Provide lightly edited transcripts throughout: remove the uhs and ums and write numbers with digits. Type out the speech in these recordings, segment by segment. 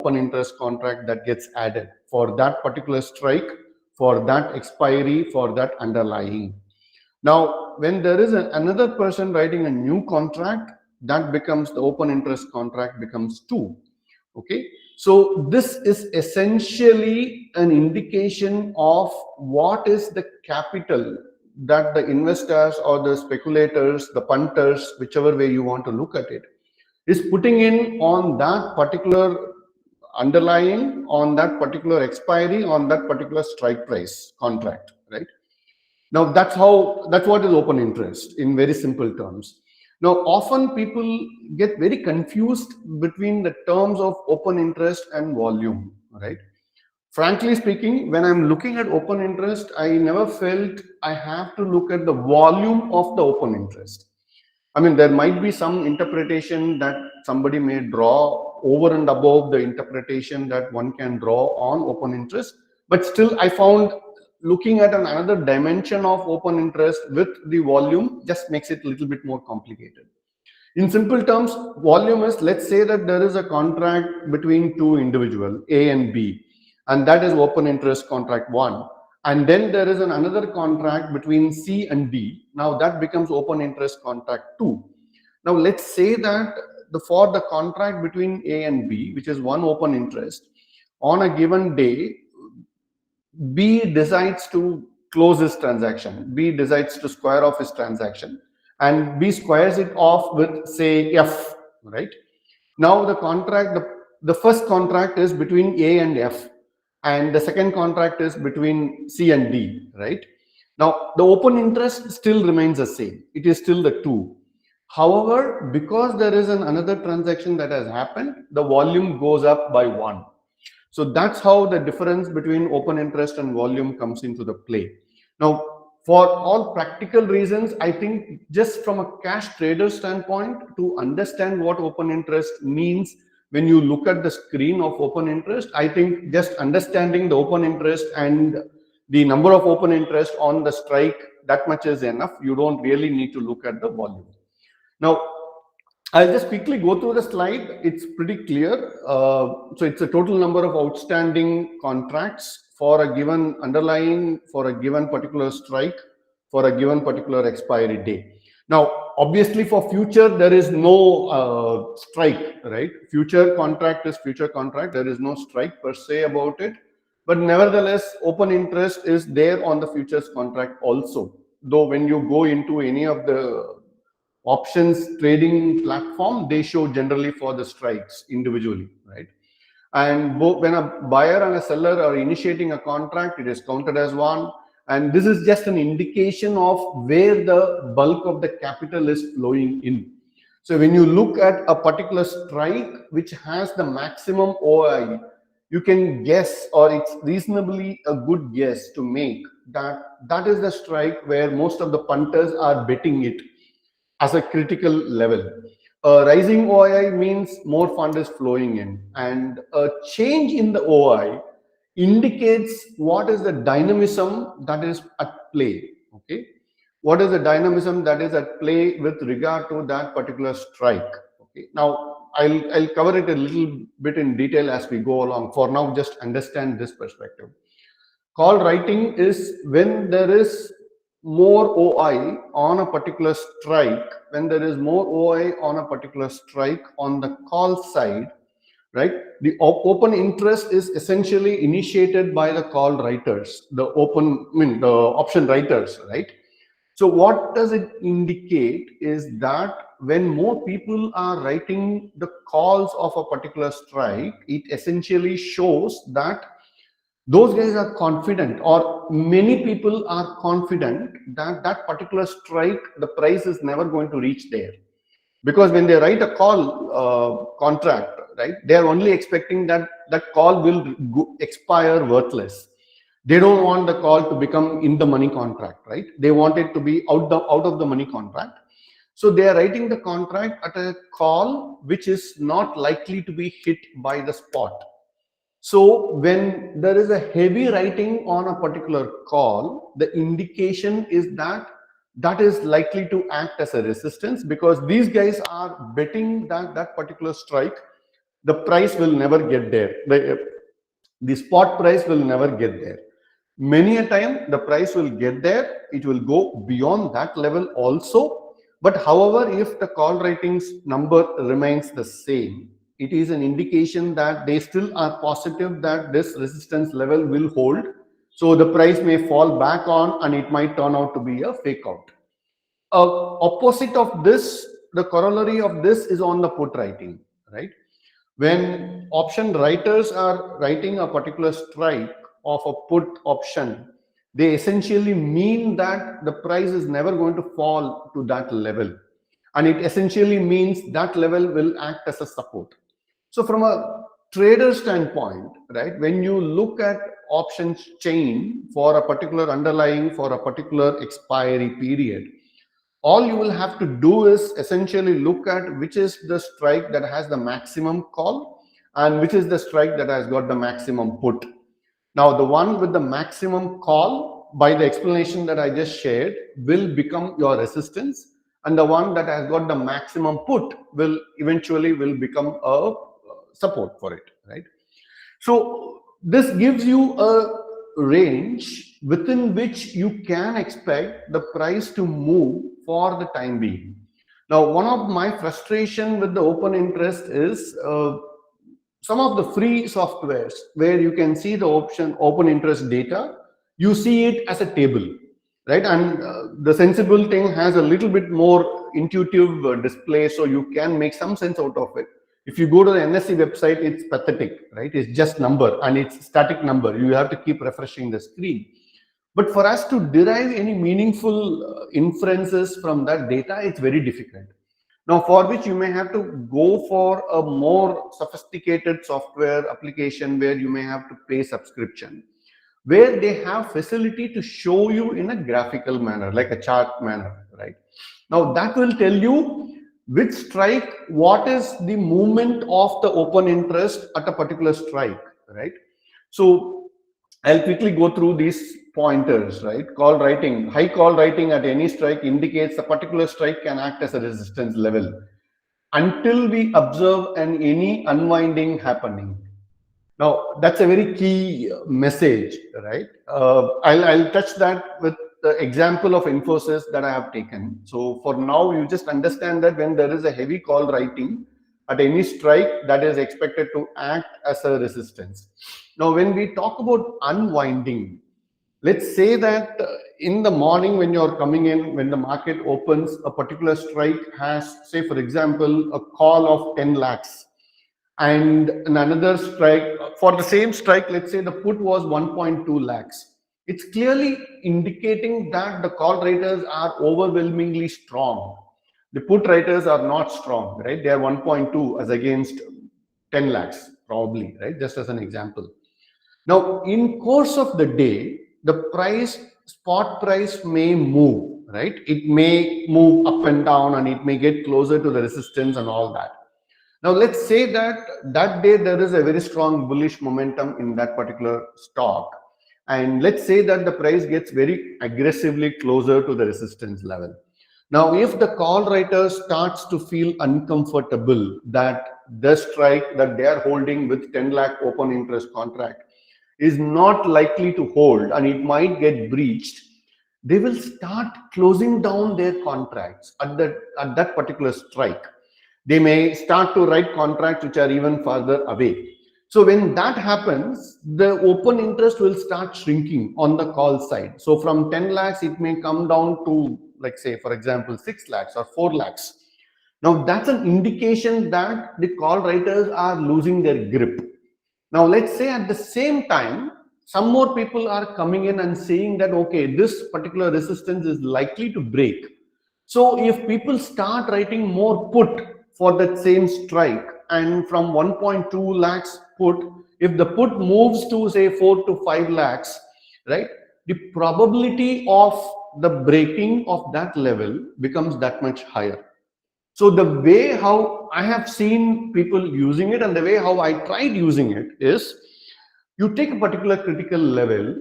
open interest contract that gets added for that particular strike, for that expiry, for that underlying. Now, when there is another person writing a new contract, that becomes the open interest contract becomes 2. Okay, so this is essentially an indication of what is the capital that the investors or the speculators, the punters, whichever way you want to look at it, is putting in on that particular underlying, on that particular expiry, on that particular strike price contract, right? Now that's what is open interest in very simple terms. Now often people get very confused between the terms of open interest and volume, right? Frankly speaking, when I'm looking at open interest, I never felt I have to look at the volume of the open interest. I mean, there might be some interpretation that somebody may draw over and above the interpretation that one can draw on open interest, but still I found looking at another dimension of open interest with the volume just makes it a little bit more complicated. In simple terms, volume is, let's say that there is a contract between two individuals, A and B, and that is open interest contract 1. And then there is another contract between C and D. Now that becomes open interest contract 2. Now let's say that for the contract between A and B, which is one open interest, on a given day, B decides to close his transaction. B decides to square off his transaction, and B squares it off with, say, F, right? Now the contract, the first contract is between A and F, and the second contract is between C and D, right? Now the open interest still remains the same. It is still the 2. However, because there is another transaction that has happened, the volume goes up by 1. So that's how the difference between open interest and volume comes into the play. Now, for all practical reasons, I think just from a cash trader standpoint, to understand what open interest means when you look at the screen of open interest, I think just understanding the open interest and the number of open interest on the strike, that much is enough. You don't really need to look at the volume. Now, I'll just quickly go through the slide. It's pretty clear. So it's a total number of outstanding contracts for a given underlying, for a given particular strike, for a given particular expiry day. Now, obviously for future, there is no strike, right? Future contract is future contract. There is no strike per se about it. But nevertheless, open interest is there on the futures contract also. Though when you go into any of the options trading platform, they show generally for the strikes individually, right? And both when a buyer and a seller are initiating a contract, it is counted as one. And this is just an indication of where the bulk of the capital is flowing in. So when you look at a particular strike which has the maximum OI, you can guess, or it's reasonably a good guess to make that that is the strike where most of the punters are betting it as a critical level. Rising OI means more fund is flowing in, and a change in the OI indicates what is the dynamism that is at play. Okay, what is the dynamism that is at play with regard to that particular strike? Okay, now I'll cover it a little bit in detail as we go along. For now, just understand this perspective. Call writing is when there is more OI on a particular strike, when there is more OI on a particular strike on the call side, right? The open interest is essentially initiated by the call writers, the option writers, right? So what does it indicate is that when more people are writing the calls of a particular strike, it essentially shows that those guys are confident, or many people are confident that that particular strike, the price is never going to reach there. Because when they write a call contract, right, they are only expecting that that call will expire worthless. They don't want the call to become in the money contract, right? They want it to be out of the money contract. So they are writing the contract at a call which is not likely to be hit by the spot. So when there is a heavy writing on a particular call, the indication is that that is likely to act as a resistance, because these guys are betting that that particular strike the price will never get there. The spot price will never get there. Many a time the price will get there, it will go beyond that level also. But however, if the call ratings number remains the same, it is an indication that they still are positive that this resistance level will hold. So the price may fall back on and it might turn out to be a fake out. Opposite of this, the corollary of this is on the put writing, right? When option writers are writing a particular strike of a put option, they essentially mean that the price is never going to fall to that level. And it essentially means that level will act as a support. So from a trader standpoint, right, when you look at options chain for a particular underlying, for a particular expiry period, all you will have to do is essentially look at which is the strike that has the maximum call and which is the strike that has got the maximum put. Now, the one with the maximum call, by the explanation that I just shared, will become your resistance, and the one that has got the maximum put will eventually become a support for it, right? So this gives you a range within which you can expect the price to move for the time being. Now, one of my frustration with the open interest is some of the free softwares where you can see the open interest data, you see it as a table, right? And the Sensible thing has a little bit more intuitive display, so you can make some sense out of it. If you go to the NSE website, it's pathetic, right? It's just number and it's static number. You have to keep refreshing the screen. But for us to derive any meaningful inferences from that data, it's very difficult. Now, for which you may have to go for a more sophisticated software application where you may have to pay subscription, where they have facility to show you in a graphical manner, like a chart manner, right? Now, that will tell you which strike, what is the movement of the open interest at a particular strike, right? So I'll quickly go through these pointers, right? Call writing, high call writing at any strike indicates a particular strike can act as a resistance level until we observe any unwinding happening. Now, that's a very key message, right? I'll touch that with the example of Infosys that I have taken. So for now, you just understand that when there is a heavy call writing at any strike, that is expected to act as a resistance. Now, when we talk about unwinding, let's say that in the morning when you're coming in, when the market opens, a particular strike has, say, for example, a call of 10 lakhs. And another strike, for the same strike, let's say the put was 1.2 lakhs. It's clearly indicating that the call writers are overwhelmingly strong. The put writers are not strong, right? They are 1.2 as against 10 lakhs, probably, right? Just as an example. Now, in course of the day, the spot price may move, right? It may move up and down and it may get closer to the resistance and all that. Now, let's say that that day there is a very strong bullish momentum in that particular stock. And let's say that the price gets very aggressively closer to the resistance level. Now, if the call writer starts to feel uncomfortable that the strike that they are holding with 10 lakh open interest contract is not likely to hold and it might get breached, they will start closing down their contracts at that particular strike. They may start to write contracts which are even farther away. So when that happens, the open interest will start shrinking on the call side. So from 10 lakhs, it may come down to, like, say, for example, 6 lakhs or 4 lakhs. Now, that's an indication that the call writers are losing their grip. Now, let's say at the same time, some more people are coming in and saying that, okay, this particular resistance is likely to break. So if people start writing more put for that same strike, and from 1.2 lakhs put, if the put moves to say 4 to 5 lakhs, right, the probability of the breaking of that level becomes that much higher. So the way how I have seen people using it and the way how I tried using it is, you take a particular critical level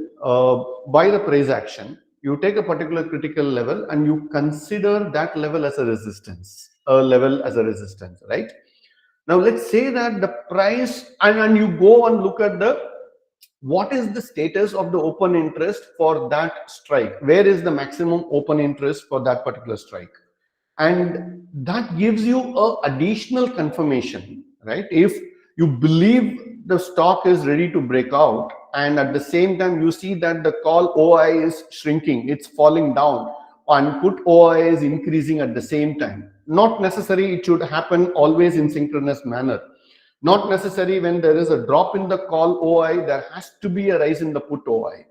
by the price action, you take a particular critical level and you consider that level as a resistance, right? Now let's say that the price, and you go and look at what is the status of the open interest for that strike, where is the maximum open interest for that particular strike, and that gives you a additional confirmation, right? If you believe the stock is ready to break out, and at the same time you see that the call OI is shrinking, it's falling down, and put OI is increasing at the same time. Not necessary it should happen always in synchronous manner. Not necessary when there is a drop in the call OI, there has to be a rise in the put OI.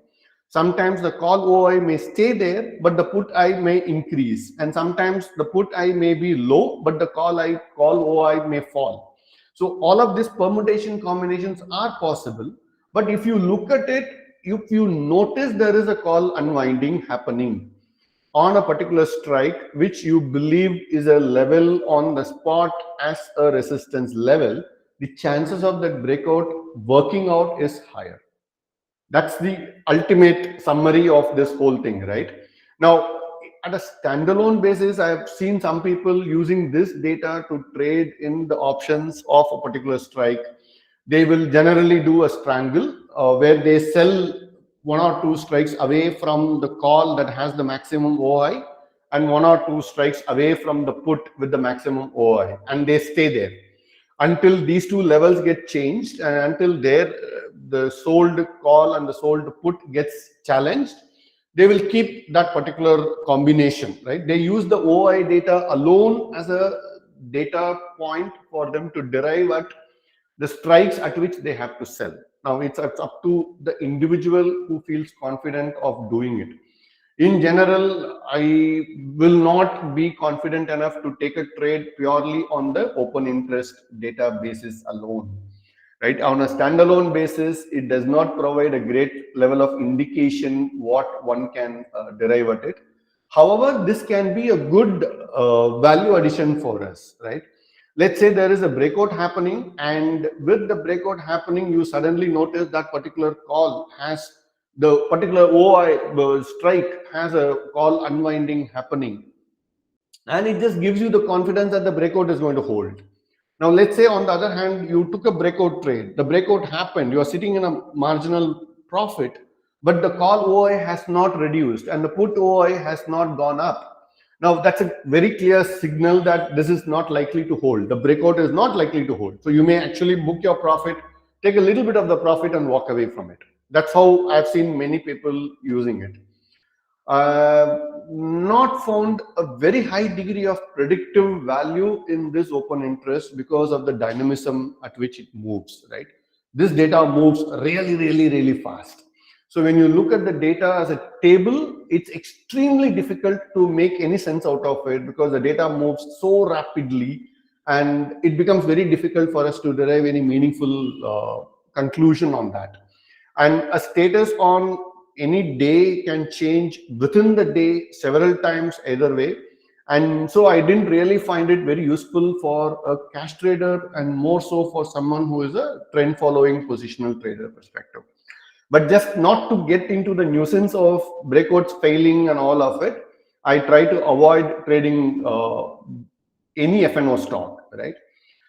Sometimes the call OI may stay there, but the put I may increase. And sometimes the put I may be low, but the call OI may fall. So all of these permutation combinations are possible. But if you look at it, if you notice there is a call unwinding happening on a particular strike, which you believe is a level on the spot as a resistance level, the chances of that breakout working out is higher. That's the ultimate summary of this whole thing, right? Now, at a standalone basis, I have seen some people using this data to trade in the options of a particular strike. They will generally do a strangle where they sell one or two strikes away from the call that has the maximum OI, and one or two strikes away from the put with the maximum OI, and they stay there until these two levels get changed, and until the sold call and the sold put gets challenged. They will keep that particular combination, right? They use the OI data alone as a data point for them to derive at the strikes at which they have to sell. Now it's up to the individual who feels confident of doing it. In general, I will not be confident enough to take a trade purely on the open interest data basis alone, right? On a standalone basis, it does not provide a great level of indication what one can derive at it. However, this can be a good value addition for us, right? Let's say there is a breakout happening, and with the breakout happening, you suddenly notice that particular call has the particular OI strike has a call unwinding happening, and it just gives you the confidence that the breakout is going to hold. Now, let's say on the other hand, you took a breakout trade, the breakout happened, you are sitting in a marginal profit, but the call OI has not reduced and the put OI has not gone up. Now, that's a very clear signal that this is not likely to hold. The breakout is not likely to hold. So you may actually book your profit, take a little bit of the profit and walk away from it. That's how I've seen many people using it. Not found a very high degree of predictive value in this open interest because of the dynamism at which it moves, right? This data moves really fast. So when you look at the data as a table, it's extremely difficult to make any sense out of it because the data moves so rapidly, and it becomes very difficult for us to derive any meaningful conclusion on that. And a status on any day can change within the day several times either way. And so I didn't really find it very useful for a cash trader, and more so for someone who is a trend following positional trader perspective. But just not to get into the nuisance of breakouts failing and all of it, I try to avoid trading any FNO stock, right?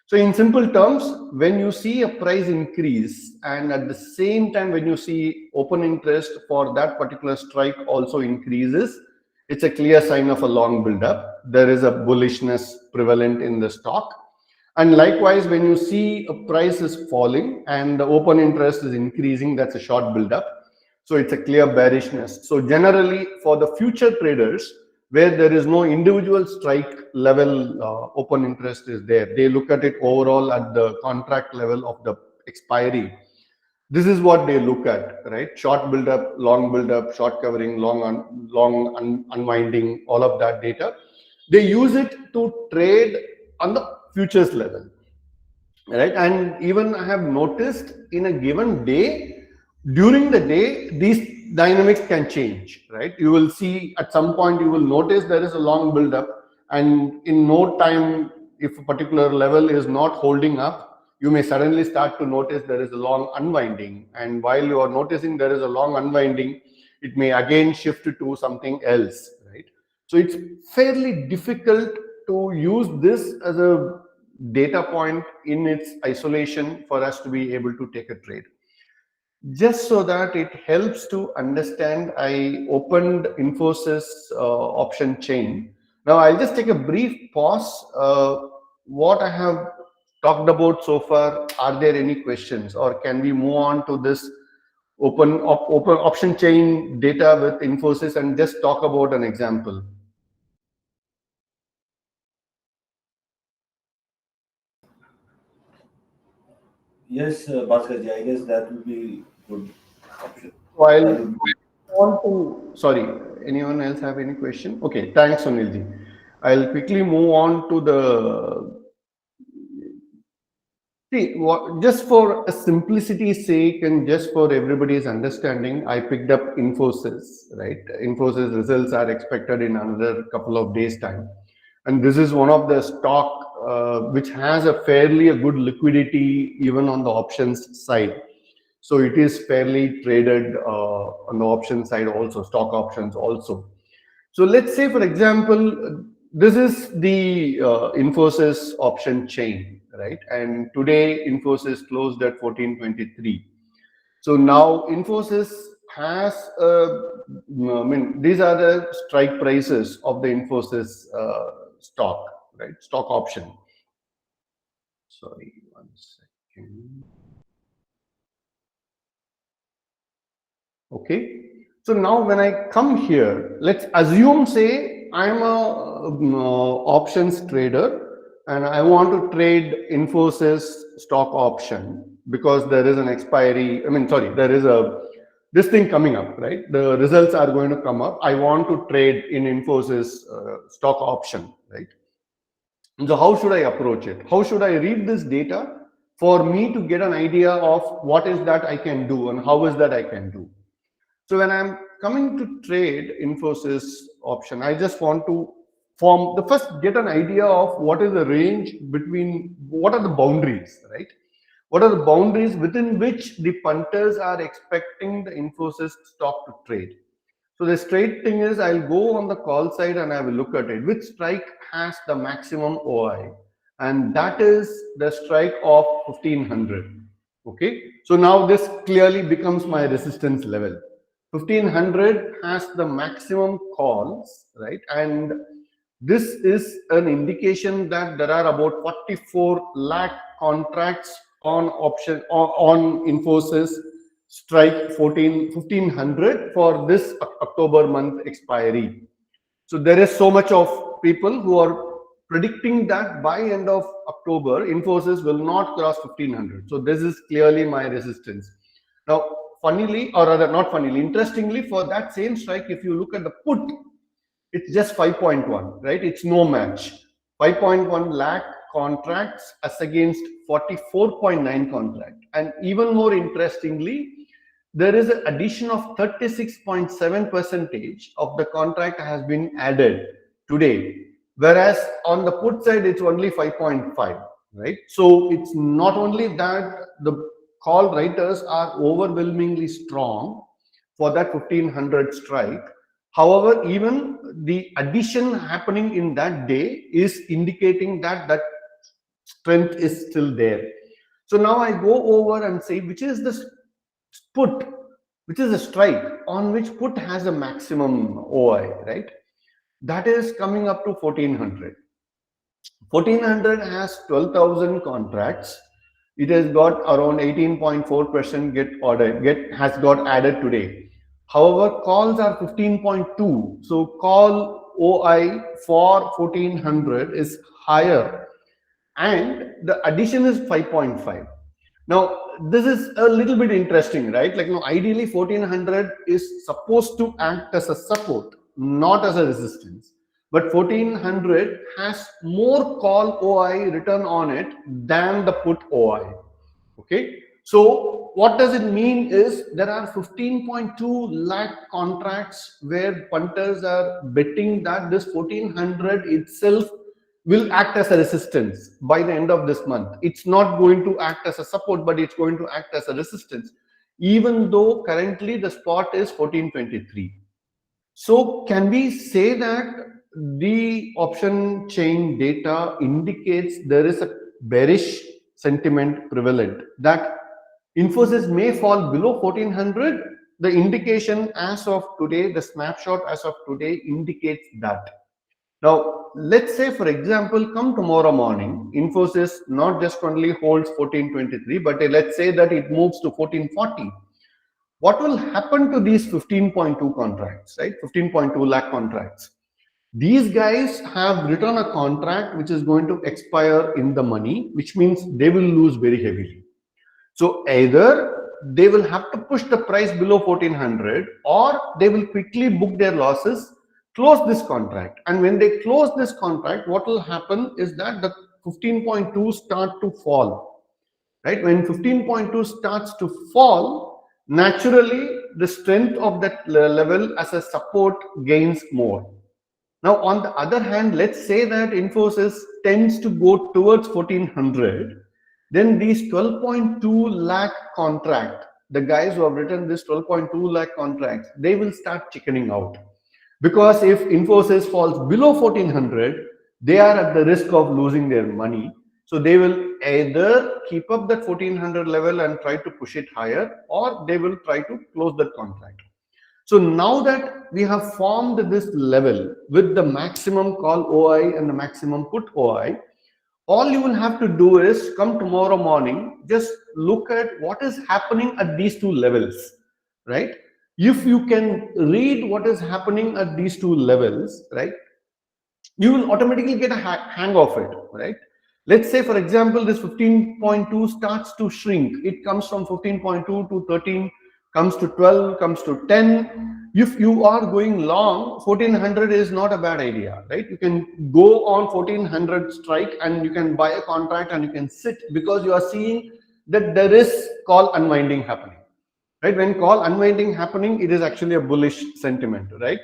So in simple terms, when you see a price increase and at the same time when you see open interest for that particular strike also increases, it's a clear sign of a long build-up. There is a bullishness prevalent in the stock. And likewise, when you see a price is falling and the open interest is increasing, that's a short build-up. So it's a clear bearishness. So generally, for the future traders, where there is no individual strike level open interest is there, they look at it overall at the contract level of the expiry. This is what they look at, right? Short build-up, long build-up, short covering, long unwinding, all of that data. They use it to trade on the futures level, right? And even I have noticed in a given day, during the day, these dynamics can change, right? You will see at some point, you will notice there is a long build-up, and in no time, if a particular level is not holding up, you may suddenly start to notice there is a long unwinding. And while you are noticing there is a long unwinding, it may again shift to something else, right? So it's fairly difficult to use this as a data point in its isolation for us to be able to take a trade. Just so that it helps to understand, I opened Infosys option chain. Now I'll just take a brief pause. What I have talked about so far, are there any questions, or can we move on to this open option chain data with Infosys and just talk about an example? Yes, Bhaskar ji, I guess that would be good option. While want to, sorry, anyone else have any question? Okay, thanks, Sunilji. I'll quickly move on to the, see, just for a simplicity's sake and just for everybody's understanding, I picked up Infosys, right? Infosys results are expected in another couple of days' time. And this is one of the stock which has a fairly a good liquidity even on the options side. So it is fairly traded on the option side also, stock options also. So let's say, for example, this is the Infosys option chain, right? And today Infosys closed at 1423. So now Infosys has, I mean, these are the strike prices of the Infosys stock, right? Stock option. Sorry, 1 second. Okay. So now when I come here, let's assume, say, I'm a options trader and I want to trade Infosys stock option because there is an expiry. I mean, sorry, there is a this thing coming up, right? The results are going to come up. I want to trade in Infosys stock option, right? So how should I approach it? How should I read this data for me to get an idea of what is that I can do and how is that I can do? So when I'm coming to trade Infosys option, I just want to get an idea of what is the range between, what are the boundaries, right? What are the boundaries within which the punters are expecting the Infosys stock to trade? So the straight thing is, I'll go on the call side and I will look at it. Which strike has the maximum OI? And that is the strike of 1500. Okay. So now this clearly becomes my resistance level. 1500 has the maximum calls, right? And this is an indication that there are about 44 lakh contracts on option on Infosys strike 1500 for this October month expiry. So there is so much of people who are predicting that by end of October, Infosys will not cross 1500. So this is clearly my resistance. Now, funnily, or rather not funnily, interestingly, for that same strike, if you look at the put, it's just 5.1, right? It's no match. 5.1 lakh contracts as against 44.9 contract. And even more interestingly, there is an addition of 36.7% of the contract has been added today. Whereas on the put side, it's only 5.5, right? So it's not only that the call writers are overwhelmingly strong for that 1500 strike. However, even the addition happening in that day is indicating that that strength is still there. So now I go over and say which is the put, which is a strike on which put has a maximum OI, right? That is coming up to 1400. 1400 has 12,000 contracts. It has got around 18.4% has got added today. However, calls are 15.2. So call OI for 1400 is higher and the addition is 5.5. Now, this is a little bit interesting, right? Like, no, ideally 1400 is supposed to act as a support, not as a resistance. But 1400 has more call OI written on it than the put OI. Okay. So what does it mean is there are 15.2 lakh contracts where punters are betting that this 1400 itself will act as a resistance by the end of this month. It's not going to act as a support, but it's going to act as a resistance, even though currently the spot is 1423. So can we say that the option chain data indicates there is a bearish sentiment prevalent that Infosys may fall below 1400. The indication as of today, the snapshot as of today indicates that. Now, let's say, for example, come tomorrow morning, Infosys not just only holds 1423, but let's say that it moves to 1440. What will happen to these 15.2 contracts, right? 15.2 lakh contracts. These guys have written a contract which is going to expire in the money, which means they will lose very heavily. So either they will have to push the price below 1400 or they will quickly book their losses, close this contract. And when they close this contract, what will happen is that the 15.2 start to fall, right? When 15.2 starts to fall, naturally the strength of that level as a support gains more. Now, on the other hand, let's say that Infosys tends to go towards 1400, then these 12.2 lakh contract, the guys who have written this 12.2 lakh contracts, they will start chickening out. Because if Infosys falls below 1400, they are at the risk of losing their money. So they will either keep up that 1400 level and try to push it higher, or they will try to close that contract. So now that we have formed this level with the maximum call OI and the maximum put OI, all you will have to do is come tomorrow morning, just look at what is happening at these two levels, right? If you can read what is happening at these two levels, right, you will automatically get a hang of it, right? Let's say, for example, this 15.2 starts to shrink. It comes from 15.2 to 13, comes to 12, comes to 10. If you are going long, 1400 is not a bad idea, right? You can go on 1400 strike and you can buy a contract and you can sit, because you are seeing that there is call unwinding happening, right? When call unwinding happening, it is actually a bullish sentiment, right?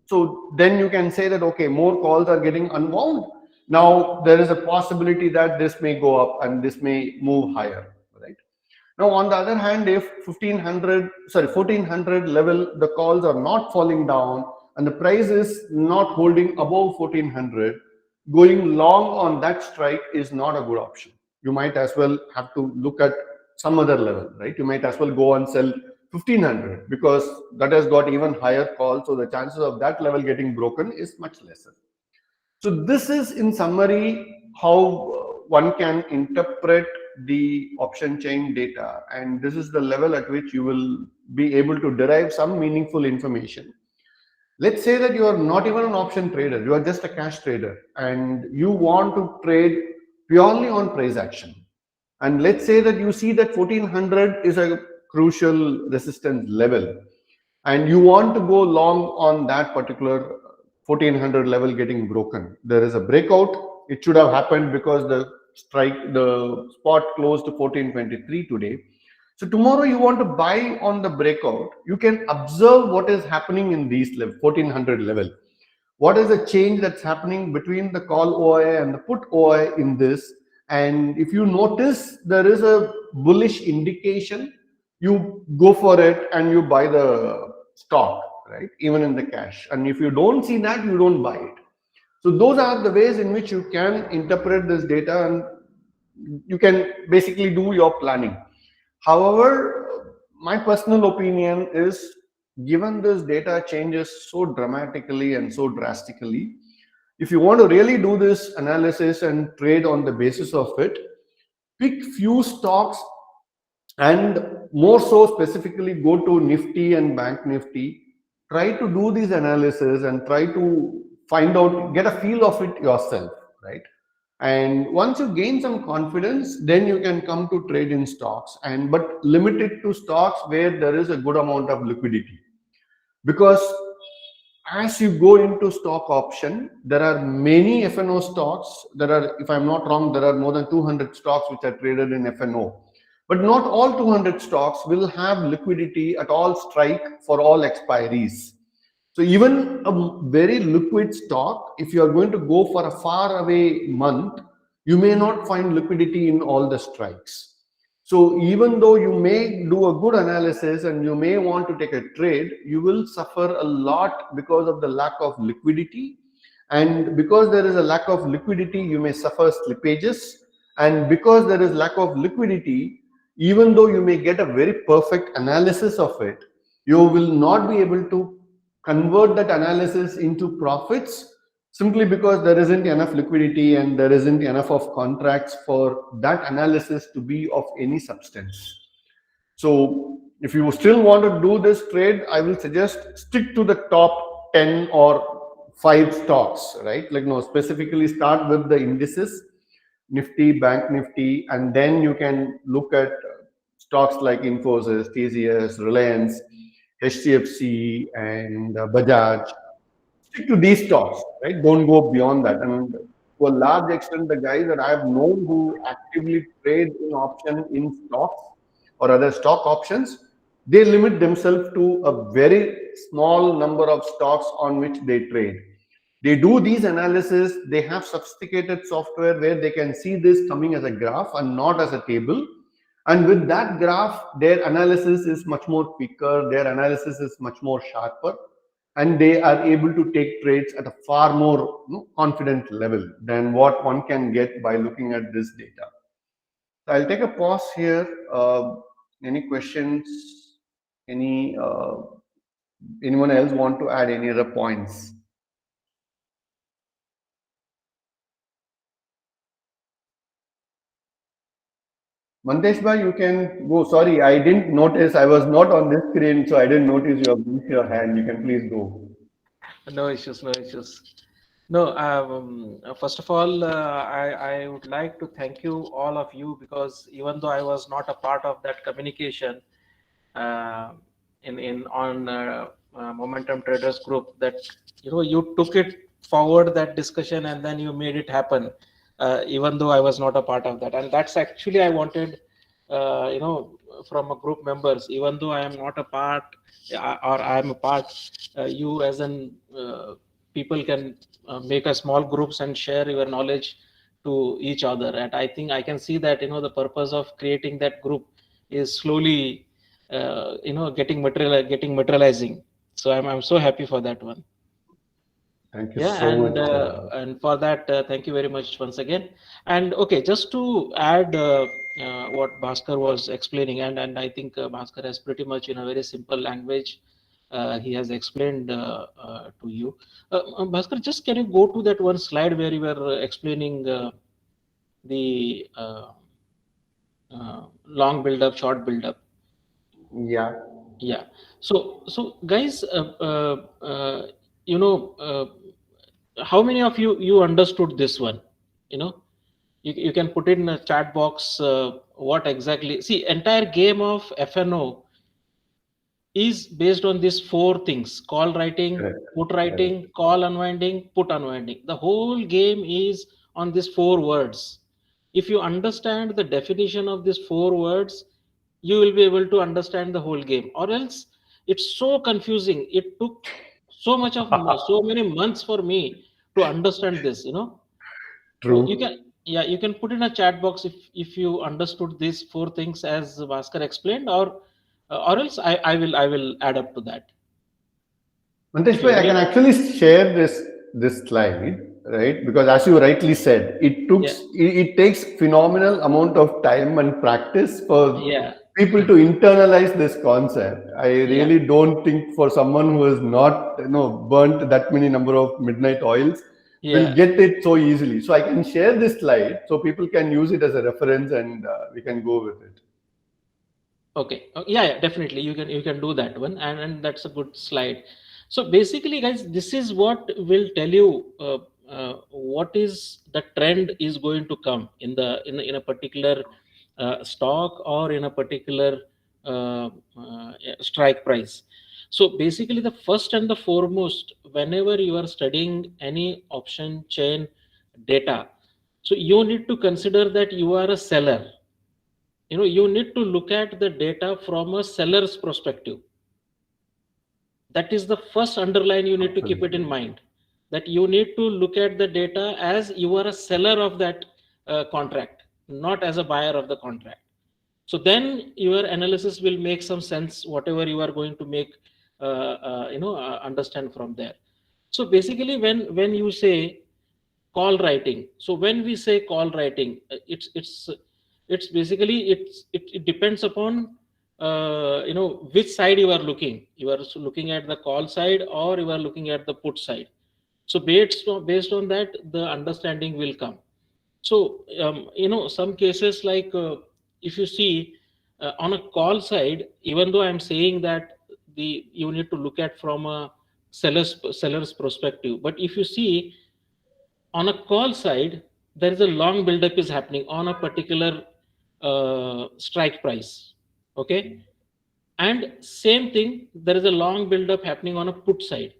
So then you can say that, okay, more calls are getting unwound. Now there is a possibility that this may go up and this may move higher, right? Now, on the other hand, if 1400 level, the calls are not falling down and the price is not holding above 1400, going long on that strike is not a good option. You might as well have to look at some other level, right? You might as well go and sell 1500 because that has got even higher call. So the chances of that level getting broken is much lesser. So this is in summary how one can interpret the option chain data, and this is the level at which you will be able to derive some meaningful information. Let's say that you are not even an option trader, you are just a cash trader and you want to trade purely on price action. And let's say that you see that 1400 is a crucial resistance level and you want to go long on that particular 1400 level getting broken. There is a breakout. It should have happened because the spot closed to 1423 today. So tomorrow you want to buy on the breakout, you can observe what is happening in these 1400 level. What is the change that's happening between the call OI and the put OI in this? And if you notice there is a bullish indication, you go for it and you buy the stock, right? Even in the cash. And if you don't see that, you don't buy it. So those are the ways in which you can interpret this data and you can basically do your planning. However, my personal opinion is, given this data changes so dramatically and so drastically, if you want to really do this analysis and trade on the basis of it, pick few stocks and more so specifically go to Nifty and Bank Nifty, try to do these analysis and try to find out, get a feel of it yourself, right? And once you gain some confidence, then you can come to trade in stocks, but limit it to stocks where there is a good amount of liquidity. Because as you go into stock option, there are many FNO stocks. There are, if I'm not wrong, there are more than 200 stocks which are traded in FNO. But not all 200 stocks will have liquidity at all strike for all expiries. So even a very liquid stock, if you are going to go for a far away month, you may not find liquidity in all the strikes. So even though you may do a good analysis and you may want to take a trade, you will suffer a lot because of the lack of liquidity. And because there is a lack of liquidity, you may suffer slippages. And because there is lack of liquidity, even though you may get a very perfect analysis of it, you will not be able to convert that analysis into profits, simply because there isn't enough liquidity and there isn't enough of contracts for that analysis to be of any substance. So if you still want to do this trade, I will suggest stick to the top 10 or 5 stocks, right? Like, no, specifically start with the indices, Nifty, Bank Nifty, and then you can look at stocks like Infosys, TCS, Reliance, HDFC, and Bajaj. Stick to these stocks, right? Don't go beyond that. And to a large extent, the guys that I have known who actively trade in option in stocks or other stock options, they limit themselves to a very small number of stocks on which they trade. They do these analysis. They have sophisticated software where they can see this coming as a graph and not as a table. And with that graph, their analysis is much more quicker, their analysis is much more sharper, and they are able to take trades at a far more confident level than what one can get by looking at this data. So I'll take a pause here. Any questions? Anyone else want to add any other points? Mantesh bhai, you can go. Sorry, I didn't notice. I was not on this screen, so I didn't notice you have raised your hand. You can please go. No issues, no issues. No, first of all, I would like to thank you, all of you, because even though I was not a part of that communication uh, in on Momentum Traders Group, that you took it forward, that discussion, and then you made it happen, even though I was not a part of that. And that's actually I wanted, from a group members, even though I am not a part, or I am a part, you as an people can make a small groups and share your knowledge to each other. And I think I can see that the purpose of creating that group is slowly getting materializing. So I'm so happy for that one. Thank you Yeah, so much. and for that, thank you very much once again. And okay, just to add what Bhaskar was explaining, and I think Bhaskar has pretty much in a very simple language, he has explained to you. Bhaskar, just can you go to that one slide where you were explaining the long build up, short build up? Yeah. Yeah. So guys, you know. How many of you understood this one? you know you can put it in a chat box, what exactly, see, entire game of FNO is based on these four things: call writing, Correct. put writing, call unwinding, put unwinding. The whole game is on these four words. If you understand the definition of these four words, you will be able to understand the whole game, or else it's so confusing. It took so much of so many months for me to understand this. So you True. can, yeah, you can put in a chat box if you understood these four things as Bhaskar explained, or else I will add up to that. Mantesh If bhai, you I can need, actually share this slide, right? Because as you rightly said, yeah, it takes phenomenal amount of time and practice for yeah, people to internalize this concept. I yeah, really don't think for someone who has not burnt that many number of midnight oils will yeah. get it so easily. So I can share this slide so people can use it as a reference and we can go with it. Okay. Yeah, yeah, definitely. You can do that one, and that's a good slide. So basically, guys, this is what will tell you what is the trend is going to come in a particular stock, or in a particular strike price. So basically, the first and the foremost, whenever you are studying any option chain data, so you need to consider that you are a seller. You need to look at the data from a seller's perspective. That is the first underline, you need to keep it in Absolutely. mind, that you need to look at the data as you are a seller of that contract, not as a buyer of the contract. So then your analysis will make some sense, whatever you are going to make understand from there. So basically, when you say call writing. So when we say call writing, it's basically it depends upon which side you are looking. You are looking at the call side or you are looking at the put side. So based on that, the understanding will come. So some cases like if you see on a call side, even though I'm saying that you need to look at from a seller's perspective, but if you see on a call side, there is a long buildup is happening on a particular strike price. Okay, and same thing, there is a long buildup happening on a put side.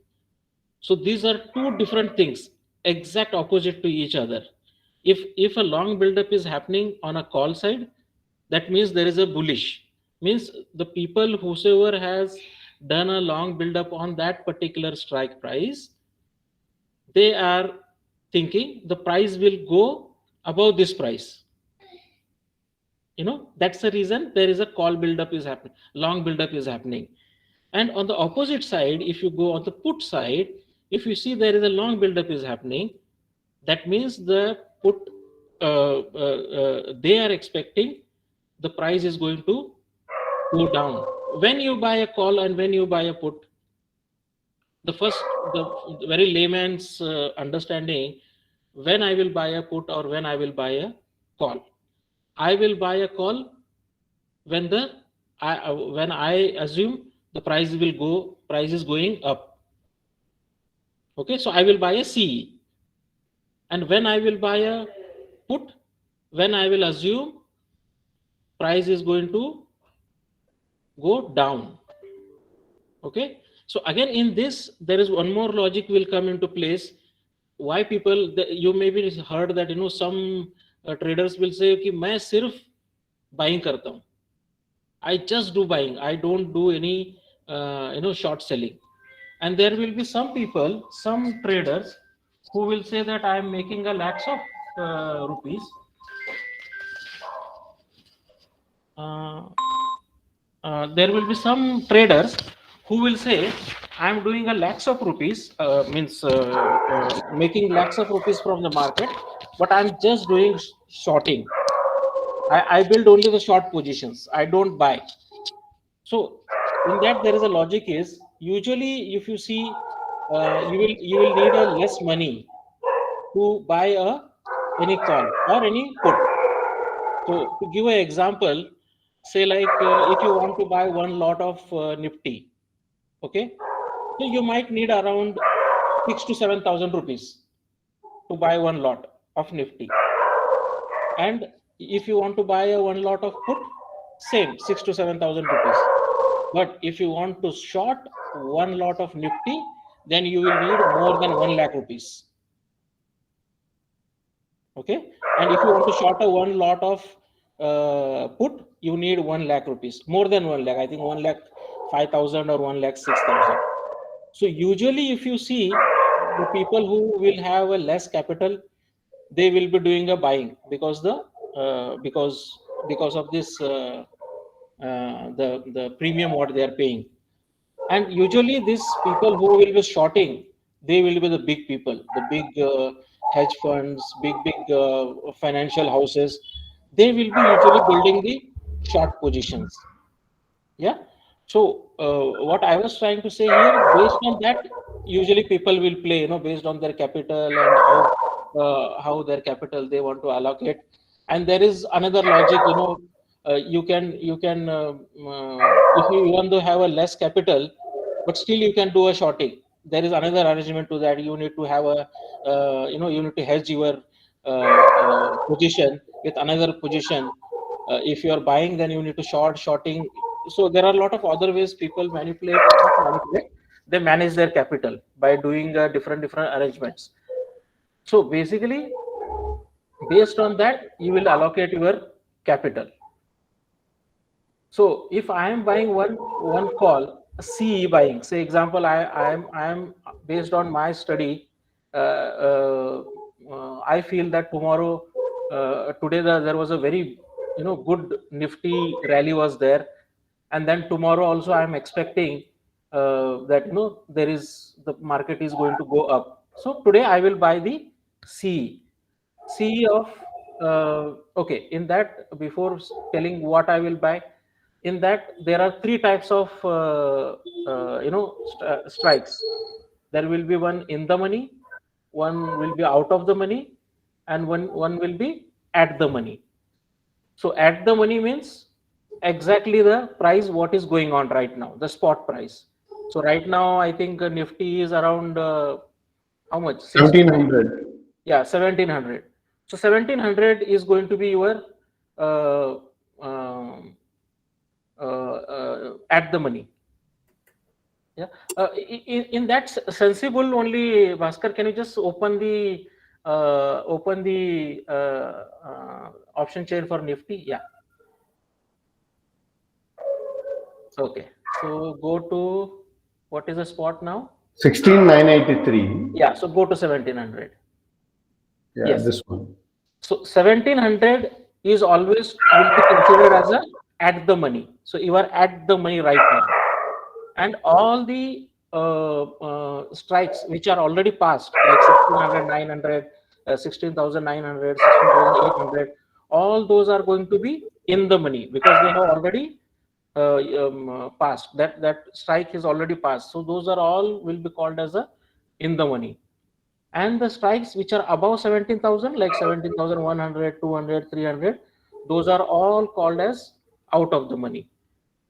So these are two different things, exact opposite to each other. If a long buildup is happening on a call side, that means there is a bullish. Means the people whosoever has done a long buildup on that particular strike price, they are thinking the price will go above this price. That's the reason there is a call buildup is happening, long buildup is happening. And on the opposite side, if you go on the put side, if you see there is a long buildup is happening, that means the put they are expecting the price is going to go down. When you buy a call and when you buy a put, the very layman's understanding, when I will buy a put or when I will buy a call, I will buy a call when when I assume the price is going up. Okay, so I will buy a CE. And when I will buy a put, when I will assume price is going to go down. Okay, so again in this there is one more logic will come into place. Why people, you maybe heard that some traders will say कि मैं सिर्फ buying करता हूँ, I just do buying, I don't do any short selling. And there will be some people, some traders who will say that I am making a lakhs of rupees. There will be some traders who will say I am doing a lakhs of rupees, making lakhs of rupees from the market, but I am just doing shorting. I build only the short positions, I don't buy. So in that there is a logic is, usually if you see you will need a less money to buy any call or any put. So to give an example, say like if you want to buy one lot of Nifty, okay, so you might need around 6,000 to 7,000 rupees to buy one lot of Nifty. And if you want to buy a one lot of put, same 6,000 to 7,000 rupees. But if you want to short one lot of Nifty, then you will need more than 1 lakh rupees. Okay, and if you want to short a one lot of put, you need 1 lakh rupees, more than 1 lakh. I think 1 lakh 5,000 or 1 lakh 6,000. So usually, if you see the people who will have a less capital, they will be doing a buying because because of this the premium what they are paying. And usually these people who will be shorting, they will be the big people, the big hedge funds, big financial houses. They will be usually building the short positions. Yeah. So what I was trying to say here, based on that, usually people will play, based on their capital and how their capital they want to allocate. And there is another logic, you can if you even though have a less capital, but still you can do a shorting. There is another arrangement to that. You need to have a you need to hedge your position with another position. If you are buying, then you need to shorting. So there are a lot of other ways people manipulate. They manage their capital by doing different arrangements. So basically, based on that, you will allocate your capital. So if I am buying one call, CE buying, say example, I am based on my study, I feel that tomorrow, today there was a very good Nifty rally was there, and then tomorrow also I am expecting that there is the market is going to go up. So today I will buy the C. C of okay. In that, before telling what I will buy, in that there are three types of strikes. There will be one in the money, one will be out of the money, and one will be at the money. So at the money means exactly the price what is going on right now, the spot price. So right now I think Nifty is around how much? 1700. Yeah, 1700. So 1700 is going to be your uh, um, at the money. Yeah. In that sensible only, Bhaskar, can you just open the option chain for Nifty? Yeah. Okay. So go to, what is the spot now? 16983. Yeah. So go to 1700. Yeah, Yes. this one. So 1700 is always will be considered as a at the money. So you are at the money right now, and all the strikes which are already passed, like 1600, 900, 16,900, 16,800, all those are going to be in the money because they have already passed. That strike is already passed. So those are all will be called as a in the money. And the strikes which are above 17,000, like 17,100, 200, 300, those are all called as out of the money.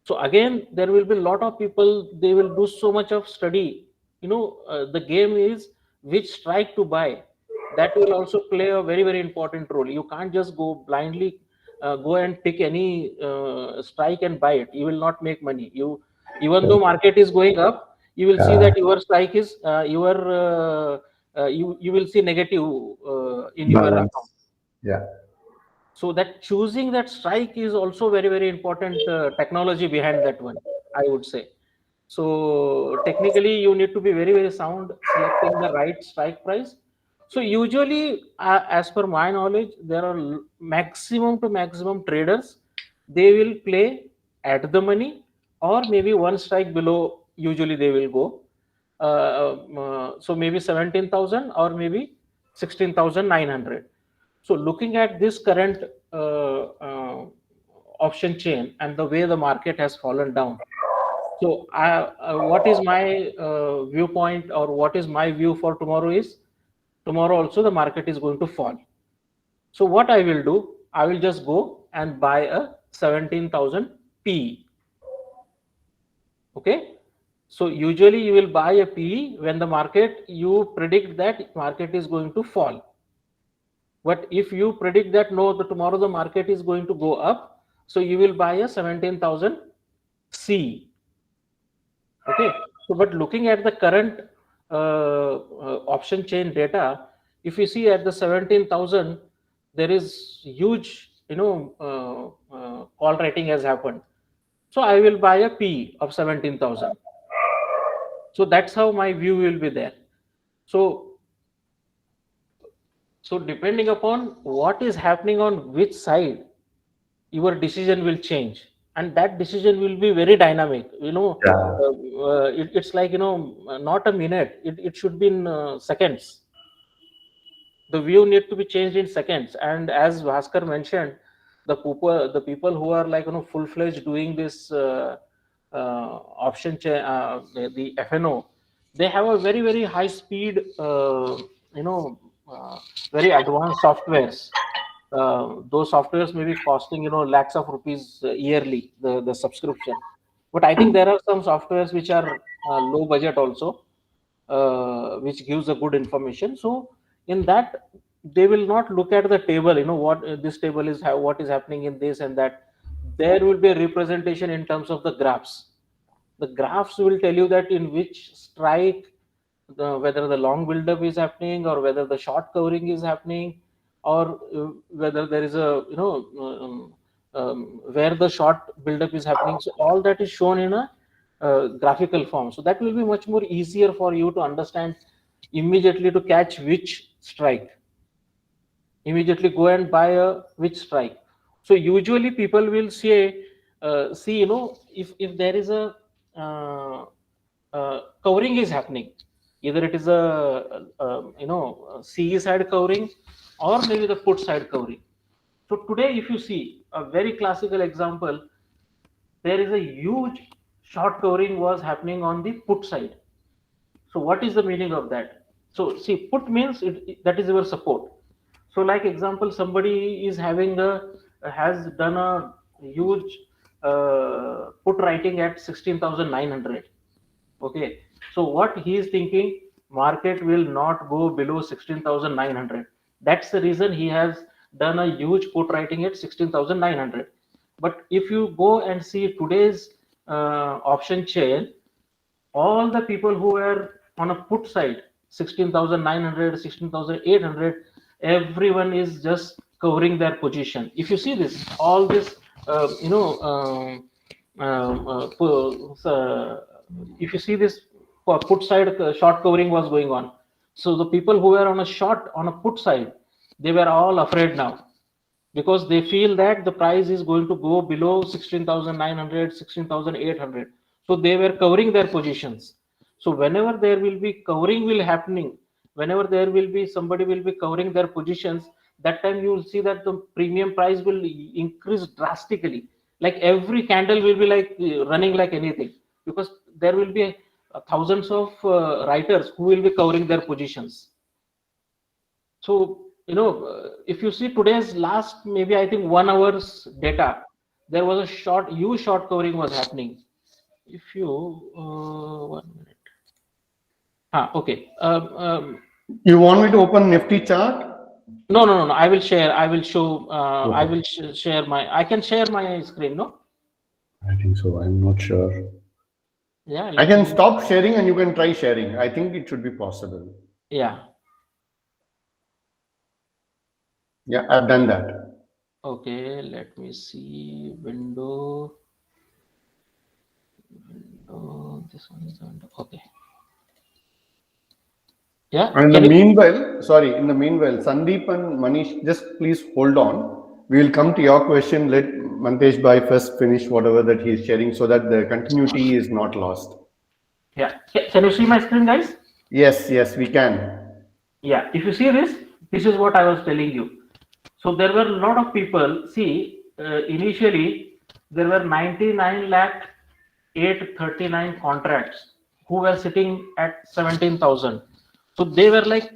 So again, there will be a lot of people, they will do so much of study. The game is which strike to buy. That will also play a very, very important role. You can't just go blindly, go and pick any strike and buy it. You will not make money. Even though market is going up, you will see that your strike is you will see negative in your Balance. account. Yeah. So that choosing that strike is also very, very important technology behind that one, I would say. So technically you need to be very, very sound selecting the right strike price. So usually as per my knowledge, there are maximum to maximum traders, they will play at the money or maybe one strike below, usually they will go. So maybe 17,000 or maybe 16,900. So looking at this current option chain and the way the market has fallen down, so what is my viewpoint or what is my view for tomorrow is, tomorrow also the market is going to fall. So what I will do, I will just go and buy a 17,000 PE. Okay. So usually you will buy a PE when the market, you predict that market is going to fall. But if you predict that no, tomorrow the market is going to go up, so you will buy a 17,000 C. Okay. So, but looking at the current option chain data, if you see at the 17,000, there is huge, call rating has happened. So I will buy a P of 17,000. So that's how my view will be there. So depending upon what is happening on which side, your decision will change, and that decision will be very dynamic. Yeah. It's like not a minute. It should be in seconds. The view need to be changed in seconds. And as Bhaskar mentioned, the people who are like full-fledged doing this the FNO, they have a very, very high speed you know very advanced softwares. Those softwares may be costing lakhs of rupees yearly, the subscription. But I think there are some softwares which are low budget also, which gives a good information. So in that, they will not look at the table, what this table is, what is happening in this and that. There will be a representation in terms of the graphs. The graphs will tell you that in which strike, whether the long buildup is happening or whether the short covering is happening, or whether there is a where the short buildup is happening. So all that is shown in a graphical form. So that will be much more easier for you to understand immediately, to catch which strike. Immediately go and buy a which strike. So usually people will say, see, if there is a covering is happening. Either it is a CE side covering, or maybe the put side covering. So today, if you see a very classical example, there is a huge short covering was happening on the put side. So what is the meaning of that? So see, put means that is your support. So like example, somebody is having has done a huge put writing at 16,900. Okay. So what he is thinking, market will not go below 16,900. That's the reason he has done a huge put writing at 16,900. But if you go and see today's option chain, all the people who were on a put side, 16,900, 16,800, everyone is just covering their position. If you see this, all this, you know, if you see this put side short covering was going on. So the people who were on a short, on a put side, they were all afraid now, because they feel that the price is going to go below 16,900, 16,800. So they were covering their positions. So whenever there will be covering will happening, whenever there will be somebody will be covering their positions, that time you will see that the premium price will increase drastically. Like every candle will be like running like anything, because there will be thousands of writers who will be covering their positions. So, if you see today's last, maybe I think 1 hour's data, there was a huge short covering was happening. If you, 1 minute. Okay. You want me to open Nifty chart? No. I will share. I will show. I will share my. I can share my screen. No. I think so. I'm not sure. Yeah. I can stop sharing and you can try sharing. I think it should be possible. Yeah. Yeah, I've done that. Okay. Let me see. Window. This one is window. Okay. Yeah. And in the meanwhile, Sandeep and Manish, just please hold on. We will come to your question. Let Mantesh Bhai first finish whatever that he is sharing so that the continuity is not lost. Yeah. Can you see my screen, guys? Yes, we can. Yeah. If you see this, this is what I was telling you. So there were a lot of people. See, initially there were 99 lakh 839 contracts who were sitting at 17,000. So they were like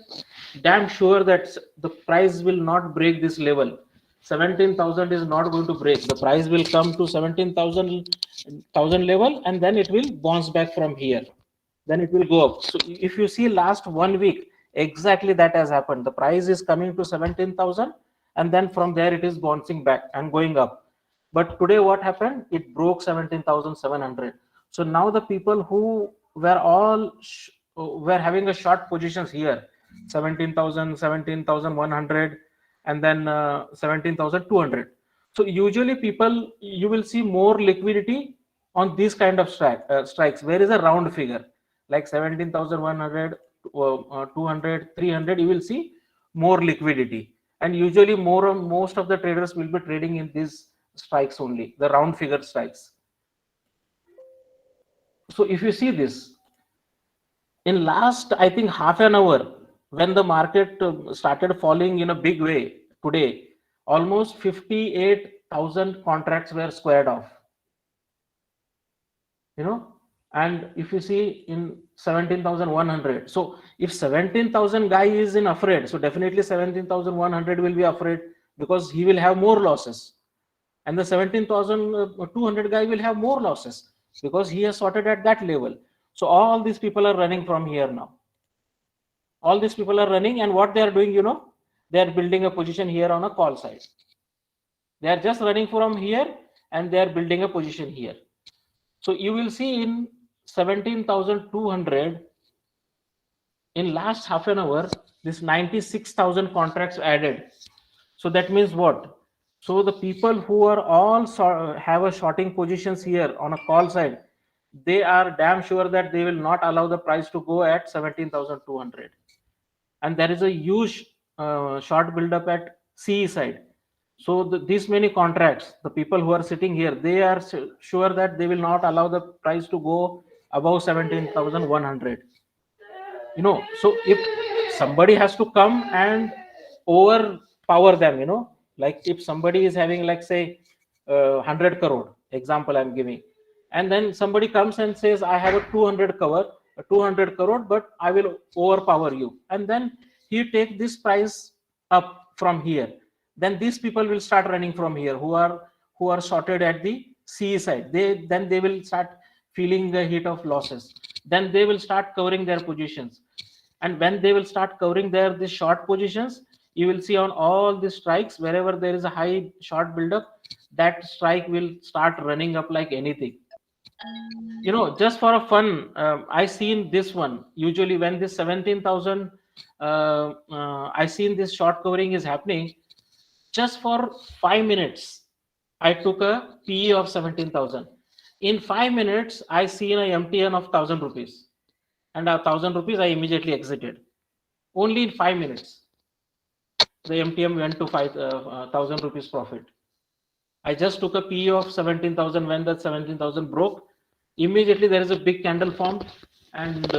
damn sure that the price will not break this level. 17,000 is not going to break. The price will come to 17,000 level, and then it will bounce back from here. Then it will go up. So if you see last 1 week, exactly that has happened. The price is coming to 17,000, and then from there it is bouncing back and going up. But today what happened? It broke 17,700. So now the people who were all were having a short positions here, 17,000, 17,100, and then 17,200. So usually people, you will see more liquidity on these kind of strikes. Where is a round figure like 17,100, 200, 300? You will see more liquidity, and usually most of the traders will be trading in these strikes only, the round figure strikes. So if you see this, in last I think half an hour, when the market started falling in a big way today, almost 58,000 contracts were squared off. And if you see in 17,100, so if 17,000 guy is in afraid, so definitely 17,100 will be afraid, because he will have more losses, and the 17,200 guy will have more losses because he has sorted at that level. So all these people are running from here now. All these people are running, and what they are doing, they are building a position here on a call side. They are just running from here and they are building a position here. So you will see in 17,200, in last half an hour, this 96,000 contracts added. So that means what? So the people who are all have a shorting positions here on a call side, they are damn sure that they will not allow the price to go at 17,200. And there is a huge short buildup at CE side. So these many contracts, the people who are sitting here, they are sure that they will not allow the price to go above 17,100. So if somebody has to come and overpower them, like if somebody is having, like, say, 100 crore example I'm giving, and then somebody comes and says, I have a 200 crore, but I will overpower you, and then he take this price up from here, then these people will start running from here, who are sorted at the CE side. They will start feeling the heat of losses. Then they will start covering their positions, and when they will start covering these short positions, you will see on all the strikes, wherever there is a high short buildup, that strike will start running up like anything. Just for a fun, I seen this one. Usually when this 17,000, I seen this short covering is happening, just for 5 minutes, I took a PE of 17,000. In 5 minutes, I seen a MTN of 1,000 rupees, and 1,000 rupees I immediately exited. Only in 5 minutes, the MTM went to 5,000 rupees profit. I just took a PE of 17,000. When that 17,000 broke, immediately there is a big candle formed, and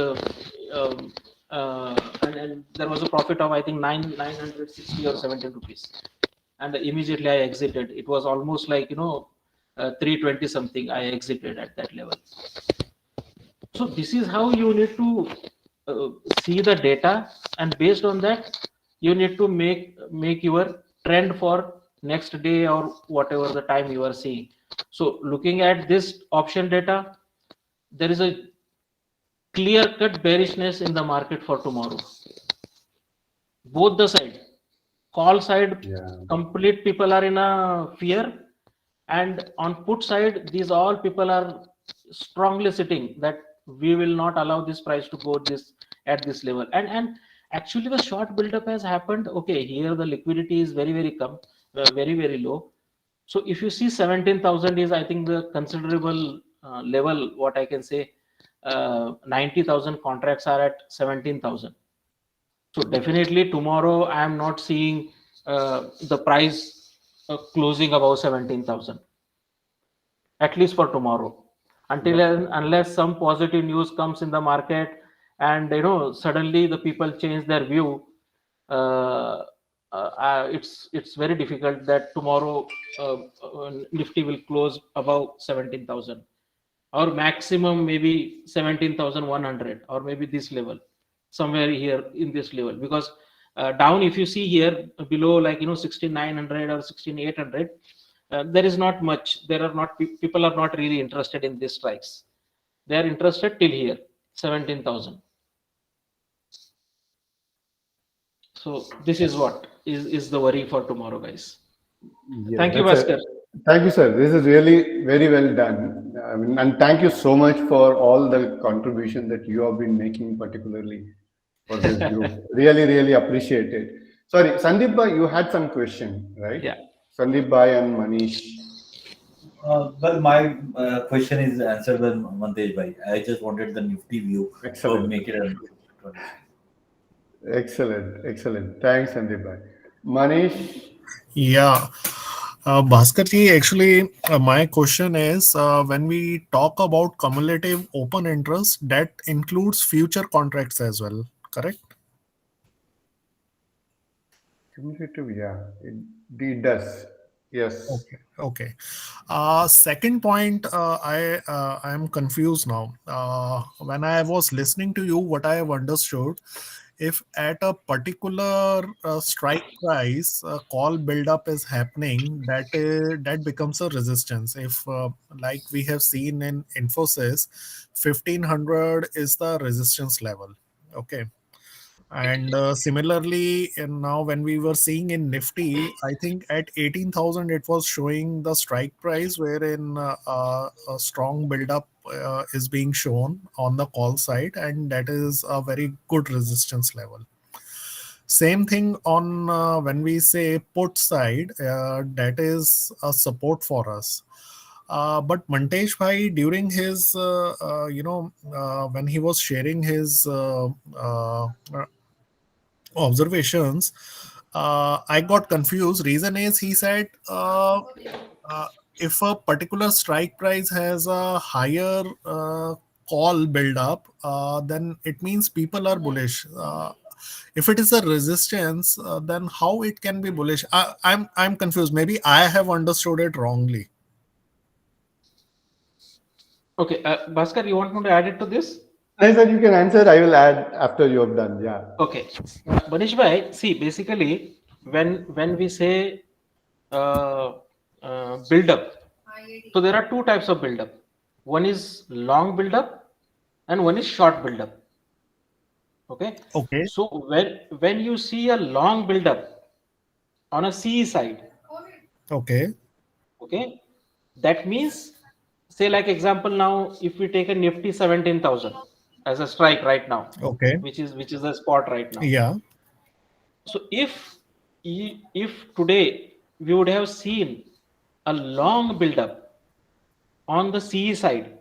um, and there was a profit of, I think, 960 or 17 rupees, and immediately I exited. It was almost like 320 something. I exited at that level. So this is how you need to uh, see the data, and based on that, you need to make your trend for next day or whatever the time you are seeing. So looking at this option data, there is a clear cut bearishness in the market for tomorrow. Both the side, call side, Yeah. complete people are in a fear, and on put side, these all people are strongly sitting that we will not allow this price to go this at this level. And actually the short buildup has happened. Okay, here the liquidity is very very very very low. So if you see 17,000 is, I think, the considerable level, what I can say. 90,000 contracts are at 17,000. So definitely tomorrow I am not seeing the price closing above 17,000, at least for tomorrow, until Yeah. and unless some positive news comes in the market, and suddenly the people change their view. It's very difficult that tomorrow Nifty will close above 17,000, or maximum maybe 17,100, or maybe this level, somewhere here in this level. Because down, if you see here below, like 6,900 or 6,800, there is not much. There are not people are not really interested in these strikes. They are interested till here, 17,000. So this is what is the worry for tomorrow, guys. Yeah, Thank you, that's Bhaskar. thank you, sir. This is really very well done. I mean, and thank you so much for all the contribution that you have been making, particularly for this group. Really, really appreciate it. Sorry, Sandeep bhai, you had some question, right? Yeah. Sandeep bhai and Manish. Well, my question is answered by Mantesh bhai. I just wanted the Nifty view to Excellent. make it. Excellent. Excellent. Thanks, Sandeep bhai. Manish. Yeah. Bhaskar ji, actually, my question is when we talk about cumulative open interest, that includes future contracts as well, correct? Cumulative, yeah, it does. Yes. Okay. Okay. Second point, I am confused now. When I was listening to you, what I have understood, if at a particular strike price, call buildup is happening, that becomes a resistance. If like we have seen in Infosys, 1500 is the resistance level. Okay. And similarly, and now when we were seeing in Nifty, I think at 18,000 it was showing the strike price, wherein a strong buildup is being shown on the call side, and that is a very good resistance level. Same thing on when we say put side, that is a support for us. But Mantesh Bhai, during his, when he was sharing his observations, I got confused. Reason is, he said if a particular strike price has a higher call build up, then it means people are bullish. If it is a resistance, then how it can be bullish? I'm confused. Maybe I have understood it wrongly. Okay, Bhaskar, you want me to add it to this? I said you can answer. I will add after you have done. Yeah. Okay, Manish bhai, see, basically, when we say build up, so there are two types of build up. One is long build up, and one is short build up. Okay, Okay. so when you see a long build up on a CE side, Okay. okay, that means, say like example now, if we take a Nifty 17,000 as a strike right now, Okay. which is a spot right now. Yeah. So if today we would have seen a long build up on the CE side,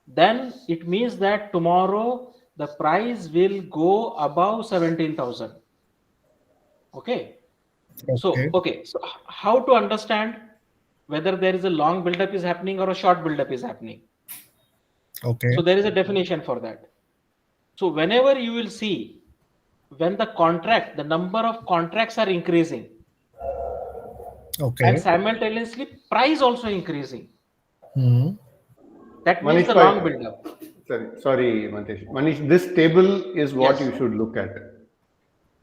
then it means that tomorrow the price will go above 17,000. Okay. So Okay. how to understand whether there is a long build up is happening or a short build up is happening? Okay. So there is a definition for that. So whenever you will see when the number of contracts are increasing, Okay. and simultaneously price also increasing, Hmm. that means Manish the bhai. long build up. Sorry, Mantesh. Manish, this table is what Yes. you should look at.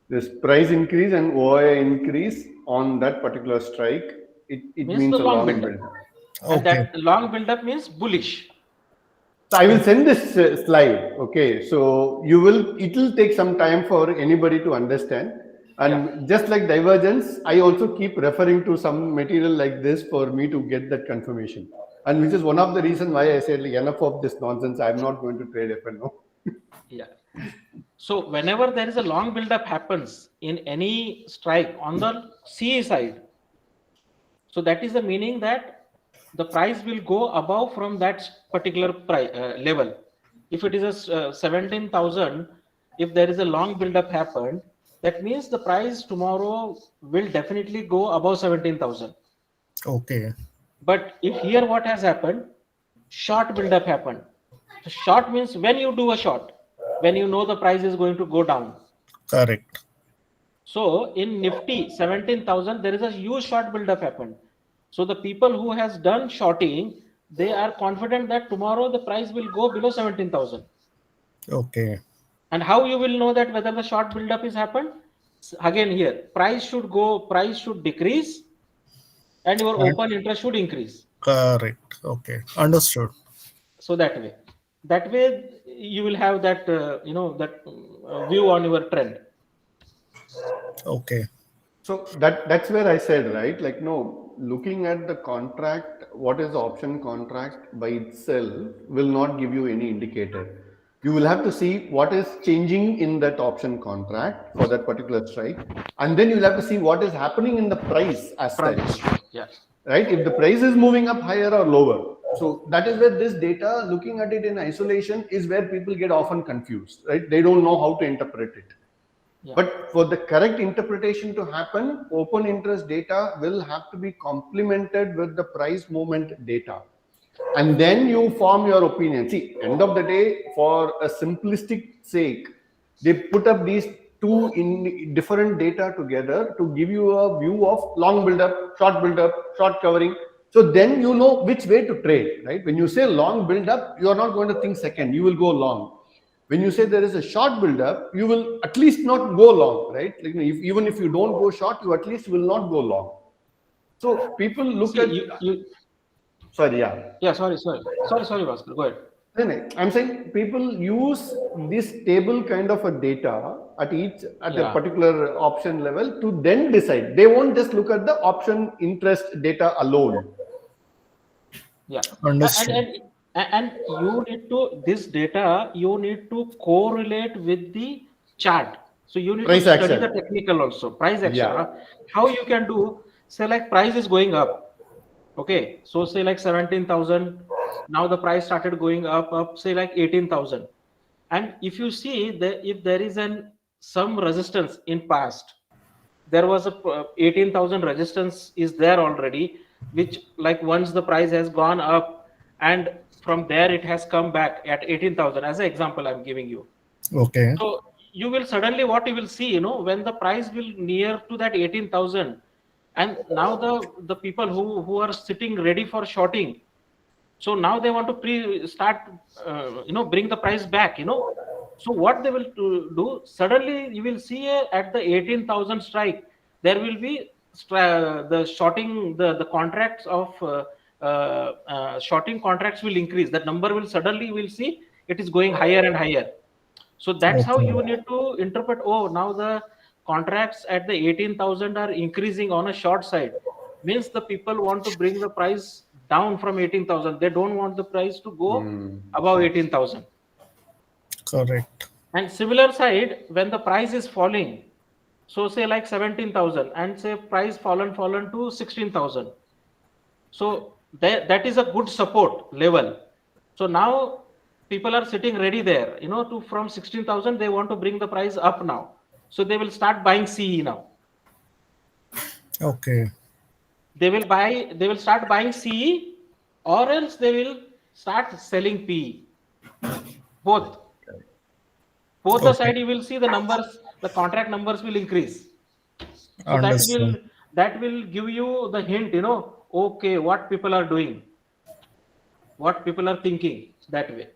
This price increase and OI increase on that particular strike, it Means the means a long long build build. up. And Okay. that long build up means bullish. So I will send this slide. Okay, so it will take some time for anybody to understand. And just like divergence, I also keep referring to some material like this for me to get that confirmation. And which is one of the reasons why I said like, enough of this nonsense. I'm not going to trade FNO. Yeah. So whenever there is a long build up happens in any strike on the CA side, so that is the meaning that the price will go above from that particular price level. If it is a 17,000, if there is a long build up happened, that means the price tomorrow will definitely go above 17,000. Okay. But if here what has happened, short build up happened. So short means when you do a short, when you know the price is going to go down. Correct. So in Nifty 17,000, there is a huge short build up happened. So the people who has done shorting, they are confident that tomorrow the price will go below 17,000. Okay. And how you will know that whether the short build up is happened? Again here, price should decrease, and your And- open interest should increase. Correct. Okay. Understood. So that way you will have that view on your trend. Okay. So that's where I said, right? Like, no, looking at the contract, what is the option contract by itself will not give you any indicator. You will have to see what is changing in that option contract for that particular strike, and then you'll have to see what is happening in the price as such. Yeah. Right? If the price is moving up higher or lower. So that is where this data, looking at it in isolation, is where people get often confused, right? They don't know how to interpret it. Yeah. But for the correct interpretation to happen, open interest data will have to be complemented with the price movement data. And then you form your opinion. See, end of the day, for a simplistic sake, they put up these two in different data together to give you a view of long build-up, short covering. So then you know which way to trade, right? When you say long build-up, you are not going to think second, you will go long. When you say there is a short build-up, you will at least not go long, right? Like even if you don't go short, you at least will not go long. So people look See, at... Sorry, yeah. Yeah, sorry, Bhaskar, go ahead. No, I'm saying people use this table kind of a data at a particular option level to then decide. They won't just look at the option interest data alone. Yeah. Understood. And you need to, this data, you need to correlate with the chart. So you need Price to study action. the technical also, price action. Yeah. How you can do, say like price is going up. Okay, so say like 17,000, now the price started going up, say like 18,000. And if you see that if there is some resistance in past, there was a 18,000 resistance is there already, which like once the price has gone up and From there, it has come back at 18,000 as an example I'm giving you. Okay. So you will suddenly, what you will see, when the price will near to that 18,000, and now the people who are sitting ready for shorting, so now they want to start, bring the price back, So what they will do, suddenly you will see at the 18,000 strike, there will be the shorting, the contracts of shorting contracts will increase. That number will suddenly, you will see it is going higher and higher. So that's how Okay. you need to interpret. Oh, now the contracts at the 18,000 are increasing on a short side. Means the people want to bring the price down from 18,000. They don't want the price to go above 18,000. Correct. And similar side, when the price is falling, so say like 17,000 and say price fallen to 16,000. So that is a good support level. So now people are sitting ready there, to from 16,000, they want to bring the price up now. So they will start buying CE now. Okay. They will start buying CE, or else they will start selling PE. Both the Okay. side, you will see the numbers, the contract numbers will increase. So Understood. that will give you the hint, okay, what people are doing, what people are thinking that way.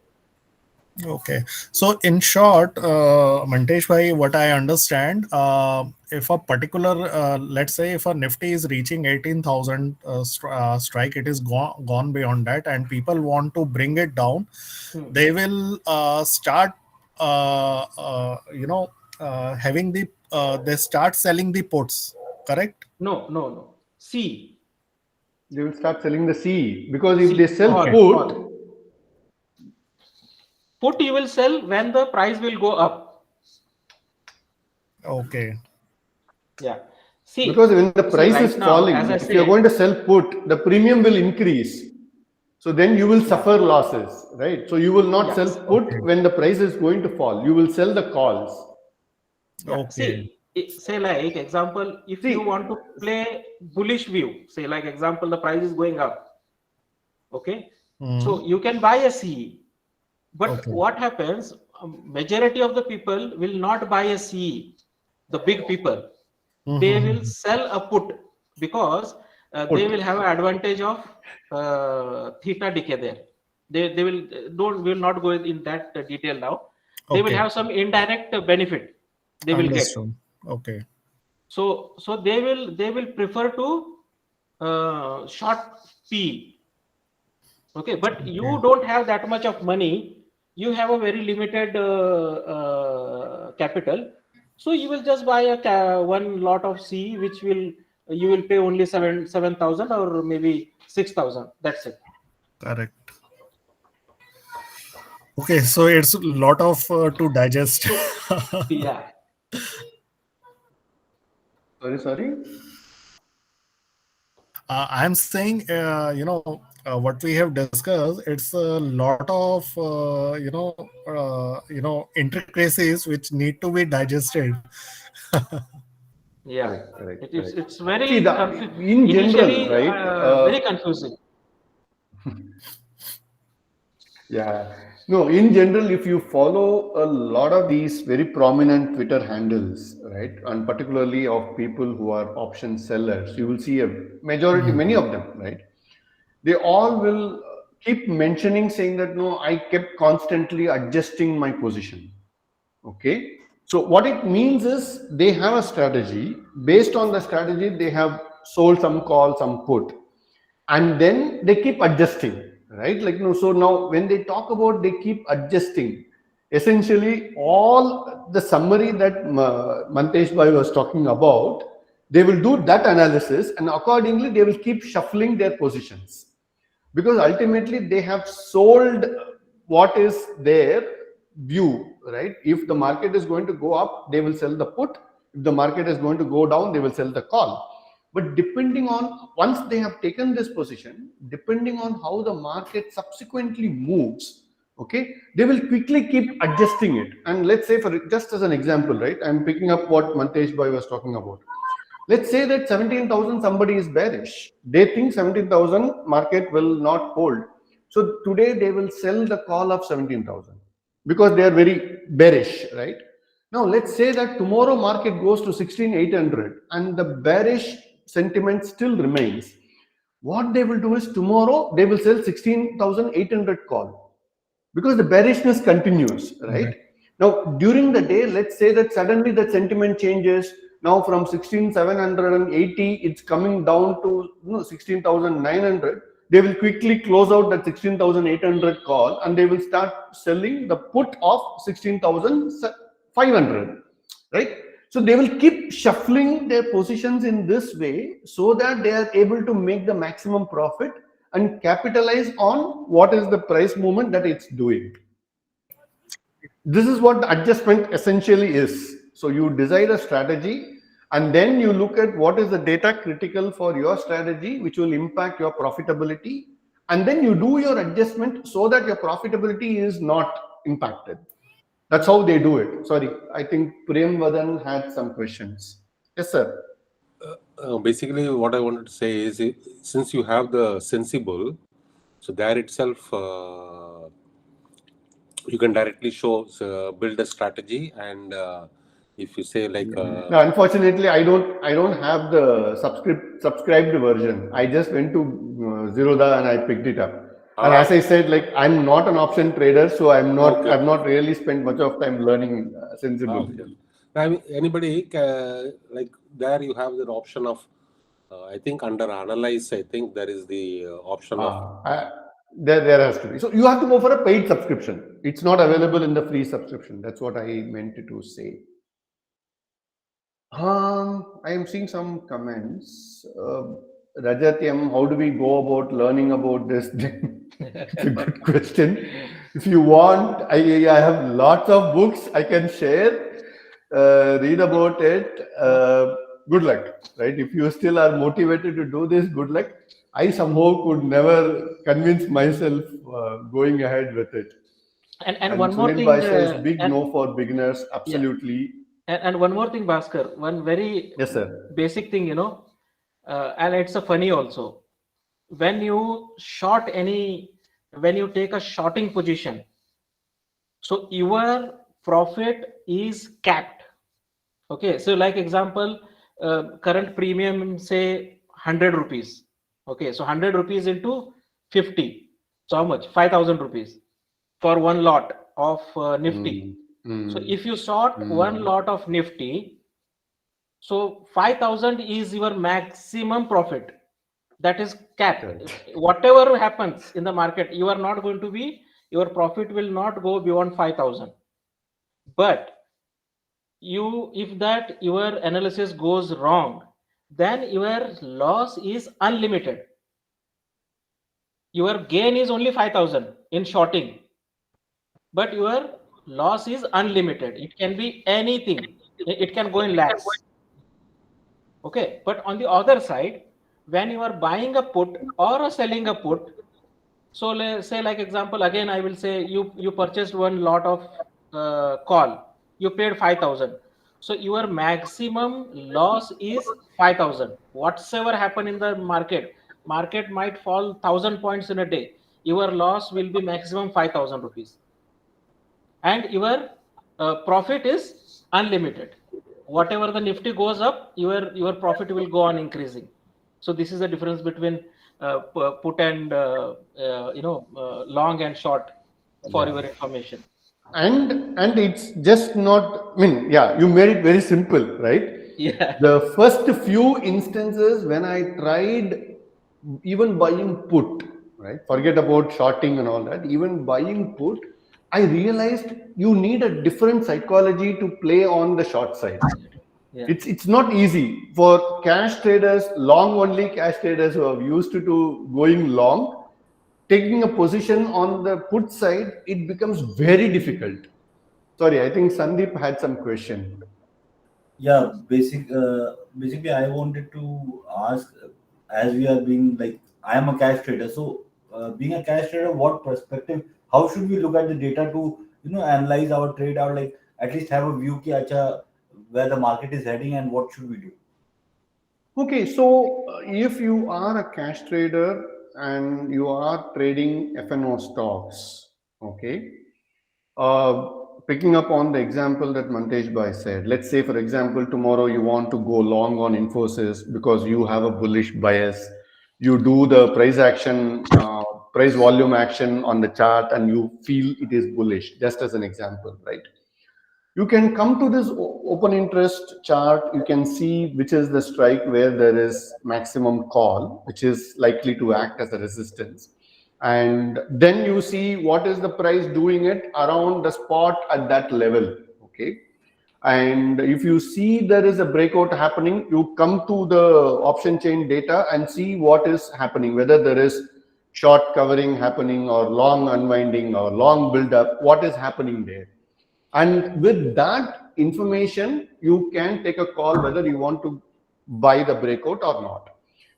Okay. So in short, Mantesh bhai, what I understand, if a particular, let's say if a Nifty is reaching 18,000 strike, it is gone beyond that, and people want to bring it down, they will start, having they start selling the puts, correct? No. C. They will start selling the CE, because if C. they sell Call. Put you will sell when the price will go up. Okay. Yeah. See, because when the price right is now, falling, as I if you're said, going to sell put, the premium will increase. So then you will suffer losses, right? So you will not sell put Okay. when the price is going to fall. You will sell the calls. yeah. Okay. See, say like example, if you want to play bullish view, say like example, the price is going up. Okay. So you can buy a CE. But Okay. what happens, majority of the people will not buy a CE, the big people. They will sell a put, because they will have an advantage of theta decay there. They will not go in that detail now. They will Okay. have some indirect benefit they will get. Understood. Okay. So they will prefer to short P. Okay, but you don't have that much of money. You have a very limited capital, so you will just buy one lot of C, which you will pay only 7,000 or maybe 6,000. That's it. Correct. Okay, so it's a lot of to digest. Yeah. Sorry. I'm saying, what we have discussed. It's a lot of, intricacies which need to be digested. Yeah. Correct. It's very See, in general, initially right? very confusing. Yeah. No, in general, if you follow a lot of these very prominent Twitter handles, right, and particularly of people who are option sellers, you will see a majority, many of them, right, they all will keep mentioning, saying that, no, I kept constantly adjusting my position. Okay. So what it means is they have a strategy. Based on the strategy, they have sold some call, some put, and then they keep adjusting, right? Like, no, so now when they talk about they keep adjusting, essentially all the summary that Mantesh Bhai was talking about, they will do that analysis, and accordingly they will keep shuffling their positions, because ultimately they have sold what is their view, right? If the market is going to go up, they will sell the put. If the market is going to go down, they will sell the call. But depending on, once they have taken this position, depending on how the market subsequently moves, okay, they will quickly keep adjusting it. And let's say, for just as an example, right, I'm picking up what Mantesh Bhai was talking about. Let's say that 17,000 somebody is bearish. They think 17,000 market will not hold. So today they will sell the call of 17,000 because they are very bearish, right? Now let's say that tomorrow market goes to 16,800 and the bearish sentiment still remains. What they will do is tomorrow they will sell 16,800 call because the bearishness continues, right? Now during the day, let's say that suddenly the sentiment changes. Now from 16,780, it's coming down to 16,900. They will quickly close out that 16,800 call and they will start selling the put of 16,500, right? So they will keep shuffling their positions in this way so that they are able to make the maximum profit and capitalize on what is the price movement that it's doing. This is what the adjustment essentially is. So you decide a strategy and then you look at what is the data critical for your strategy, which will impact your profitability. And then you do your adjustment so that your profitability is not impacted. That's how they do it. Sorry, I think Prem Vadan had some questions. Yes, sir. Basically, what I wanted to say is, since you have the Sensible, so there itself, you can directly show, build a strategy, and if you say like, No, unfortunately, I don't have the subscribed version. I just went to Zerodha and I picked it up. And as I said, like I'm not an option trader, so I'm not. Okay. I've not really spent much of time learning Sensible. I mean, anybody like there you have the option of, I think under analyze, I think there is the option of. There has to be. So you have to go for a paid subscription. It's not available in the free subscription. That's what I meant to say. I am seeing some comments. Rajatyam, how do we go about learning about this? It's a good question. If you want, I have lots of books I can share. Read about it. Good luck, right? If you still are motivated to do this, good luck. I somehow could never convince myself going ahead with it. And one more Sunil thing, Bhai says big and- no for beginners. Absolutely. And one more thing, Bhaskar, one very Yes, sir. basic thing, and it's a funny also. When you when you take a shorting position, so your profit is capped. Okay, so like example, current premium say 100 rupees. Okay, so 100 rupees into 50. So how much? 5,000 rupees for one lot of Nifty. So if you short one lot of Nifty, so 5,000 is your maximum profit. That is capped. Correct. Whatever happens in the market, you are not going to be, your profit will not go beyond 5,000. But if that your analysis goes wrong, then your loss is unlimited. Your gain is only 5,000 in shorting, but your loss is unlimited. It can be anything. It can go in lakhs. Okay, but on the other side, when you are buying a put or selling a put, so let's say like example, again, I will say you purchased one lot of call, you paid 5,000. So your maximum loss is 5,000. Whatsoever happen in the market might fall 1,000 points in a day. Your loss will be maximum 5,000 rupees. And your profit is unlimited. Whatever the Nifty goes up, your profit will go on increasing. So this is the difference between put and long and short for your information. And it's just not. I mean, yeah, you made it very simple, right? Yeah. The first few instances when I tried even buying put, right? Forget about shorting and all that. Even buying put, I realized you need a different psychology to play on the short side. Yeah. It's not easy for cash traders, long only cash traders who are used to going long. Taking a position on the put side, it becomes very difficult. Sorry, I think Sandeep had some question. Yeah, basically, I wanted to ask, as we are being like, I am a cash trader. So, being a cash trader, what perspective? How should we look at the data to analyze our trade, or like at least have a view ki, acha, where the market is heading and what should we do? Okay, so if you are a cash trader, and you are trading FNO stocks, okay, picking up on the example that Mantesh Bhai said, let's say, for example, tomorrow you want to go long on Infosys because you have a bullish bias. You do the price action, price volume action on the chart, and you feel it is bullish, just as an example, right? You can come to this open interest chart. You can see which is the strike where there is maximum call, which is likely to act as a resistance. And then you see what is the price doing it around the spot at that level. Okay. And if you see there is a breakout happening, you come to the option chain data and see what is happening, whether there is short covering happening or long unwinding or long build up, what is happening there. And with that information, you can take a call whether you want to buy the breakout or not.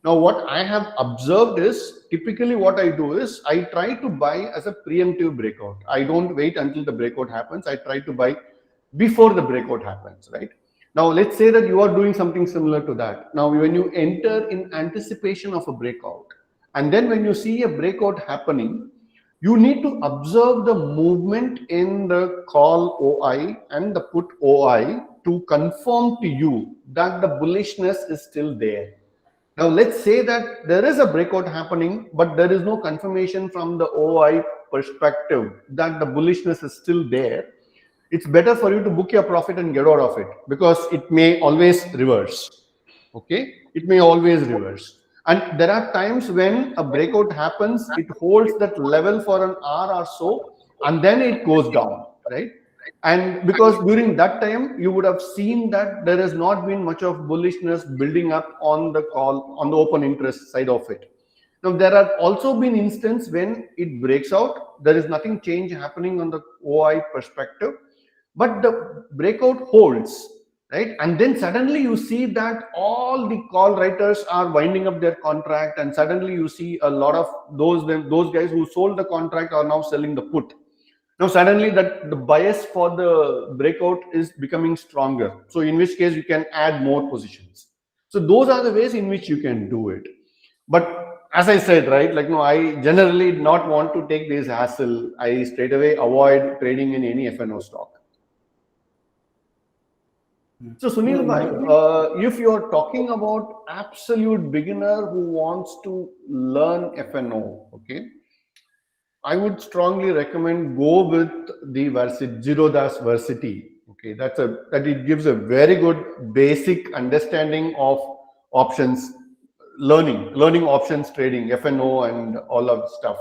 Now, what I have observed is typically what I do is I try to buy as a preemptive breakout. I don't wait until the breakout happens. I try to buy before the breakout happens, right? Now, let's say that you are doing something similar to that. Now, when you enter in anticipation of a breakout, and then when you see a breakout happening, you need to observe the movement in the call OI and the put OI to confirm to you that the bullishness is still there. Now, let's say that there is a breakout happening, but there is no confirmation from the OI perspective that the bullishness is still there. It's better for you to book your profit and get out of it, because it may always reverse. Okay, it may always reverse. And there are times when a breakout happens, it holds that level for an hour or so, and then it goes down, right? And because during that time, you would have seen that there has not been much of bullishness building up on the call, on the open interest side of it. Now, there have also been instances when it breaks out, there is nothing change happening on the OI perspective, but the breakout holds. Right? And then suddenly you see that all the call writers are winding up their contract, and suddenly you see a lot of those guys who sold the contract are now selling the put. Now suddenly that the bias for the breakout is becoming stronger. So in which case you can add more positions. So those are the ways in which you can do it. But as I said, right, like no, I generally not want to take this hassle. I straight away avoid trading in any FNO stock. So Sunil bhai, if you are talking about absolute beginner who wants to learn FNO, okay, I would strongly recommend go with the Zerodha's Versity. Okay, that it gives a very good basic understanding of options, learning options trading, FNO, and all of stuff.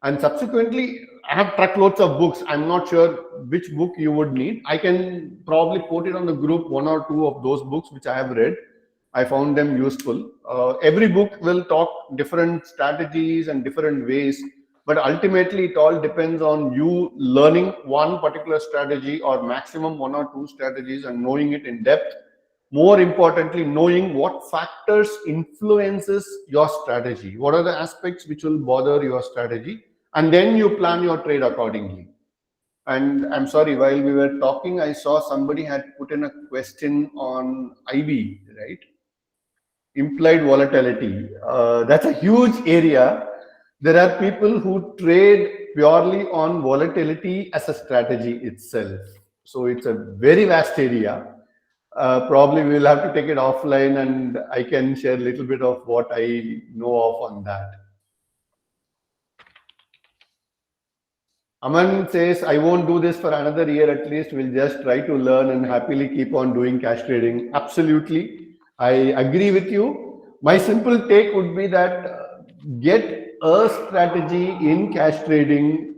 And subsequently, I have truckloads of books. I'm not sure which book you would need. I can probably put it on the group, one or two of those books which I have read. I found them useful. Every book will talk different strategies and different ways, but ultimately it all depends on you learning one particular strategy or maximum one or two strategies and knowing it in depth. More importantly, knowing what factors influences your strategy. What are the aspects which will bother your strategy? And then you plan your trade accordingly. And I'm sorry, while we were talking, I saw somebody had put in a question on IB, right? Implied volatility. That's a huge area. There are people who trade purely on volatility as a strategy itself. So it's a very vast area. Probably we'll have to take it offline, and I can share a little bit of what I know of on that. Aman says, I won't do this for another year at least. We'll just try to learn and happily keep on doing cash trading. Absolutely. I agree with you. My simple take would be that get a strategy in cash trading,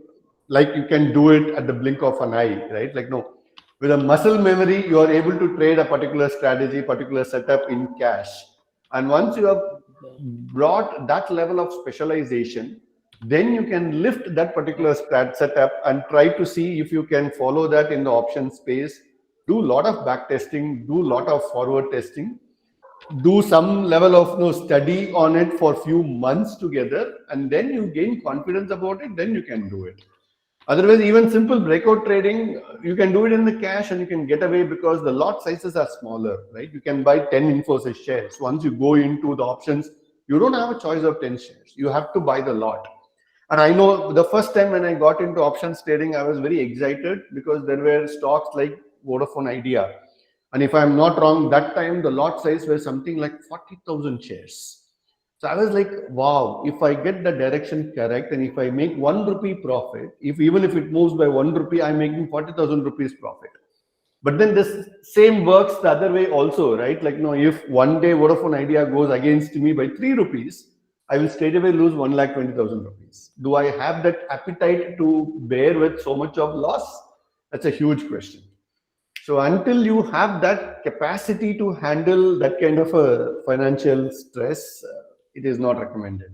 like you can do it at the blink of an eye, right? Like, no, with a muscle memory, you are able to trade a particular strategy, particular setup in cash. And once you have brought that level of specialization, then you can lift that particular setup and try to see if you can follow that in the option space, do a lot of back testing, do a lot of forward testing, do some level of study on it for a few months together, and then you gain confidence about it, then you can do it. Otherwise, even simple breakout trading, you can do it in the cash and you can get away because the lot sizes are smaller, right? You can buy 10 Infosys shares. Once you go into the options You don't have a choice of 10 shares. You have to buy the lot. And I know the first time when I got into options trading, I was very excited because there were stocks like Vodafone Idea. And if I'm not wrong, that time the lot size was something like 40,000 shares. So I was like, wow, if I get the direction correct and if I make 1 rupee profit, even if it moves by 1 rupee, I'm making 40,000 rupees profit. But then this same works the other way also, right? Like, no, if one day Vodafone Idea goes against me by 3 rupees, I will straight away lose 1,20,000 rupees. Do I have that appetite to bear with so much of loss? That's a huge question. So until you have that capacity to handle that kind of a financial stress, it is not recommended.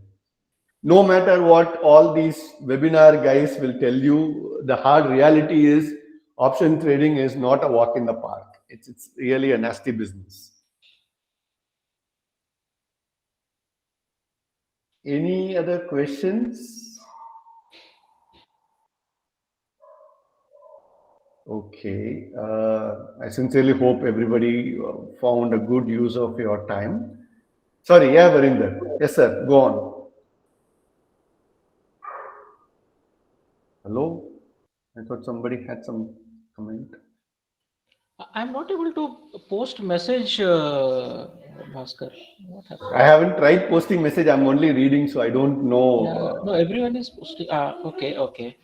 No matter what all these webinar guys will tell you, the hard reality is option trading is not a walk in the park. It's really a nasty business. Any other questions? Okay. I sincerely hope everybody found a good use of your time. Sorry, yeah, Varinder. Yes, sir. Go on. Hello? I thought somebody had some comment. I'm not able to post message, Bhaskar. What happened? I haven't tried posting message. I'm only reading, so I don't know. Yeah, no, everyone is posting. Okay, okay.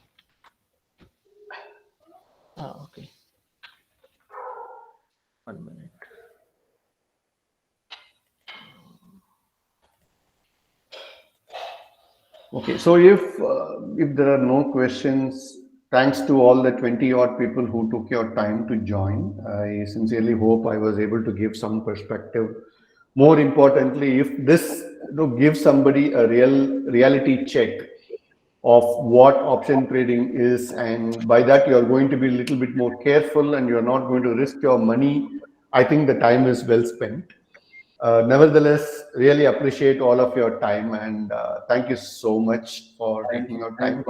Okay. 1 minute. Okay, so if there are no questions, thanks to all the 20 odd people who took your time to join. I sincerely hope I was able to give some perspective. More importantly, if this gives somebody a reality check of what option trading is, and by that you are going to be a little bit more careful and you're not going to risk your money, I think the time is well spent. Nevertheless, really appreciate all of your time, and thank you so much for taking your time.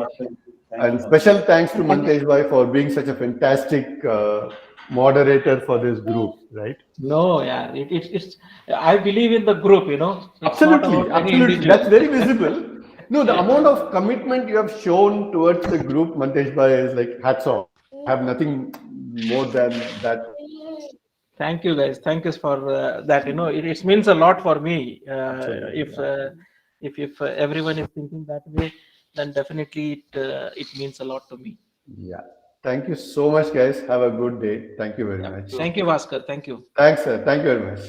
And special thanks to Mantesh Bhai for being such a fantastic moderator for this group, right? No, yeah, it's. I believe in the group. It's not Absolutely, about any absolutely. individual. That's very visible. No, the amount of commitment you have shown towards the group, Mantesh Bhai, is like hats off. I have nothing more than that. Thank you, guys. Thank you for that. It means a lot for me. Absolutely, If everyone is thinking that way, then definitely it means a lot to me. Yeah. Thank you so much, guys. Have a good day. Thank you very much. Thank you, Bhaskar. Thank you. Thanks, sir. Thank you very much.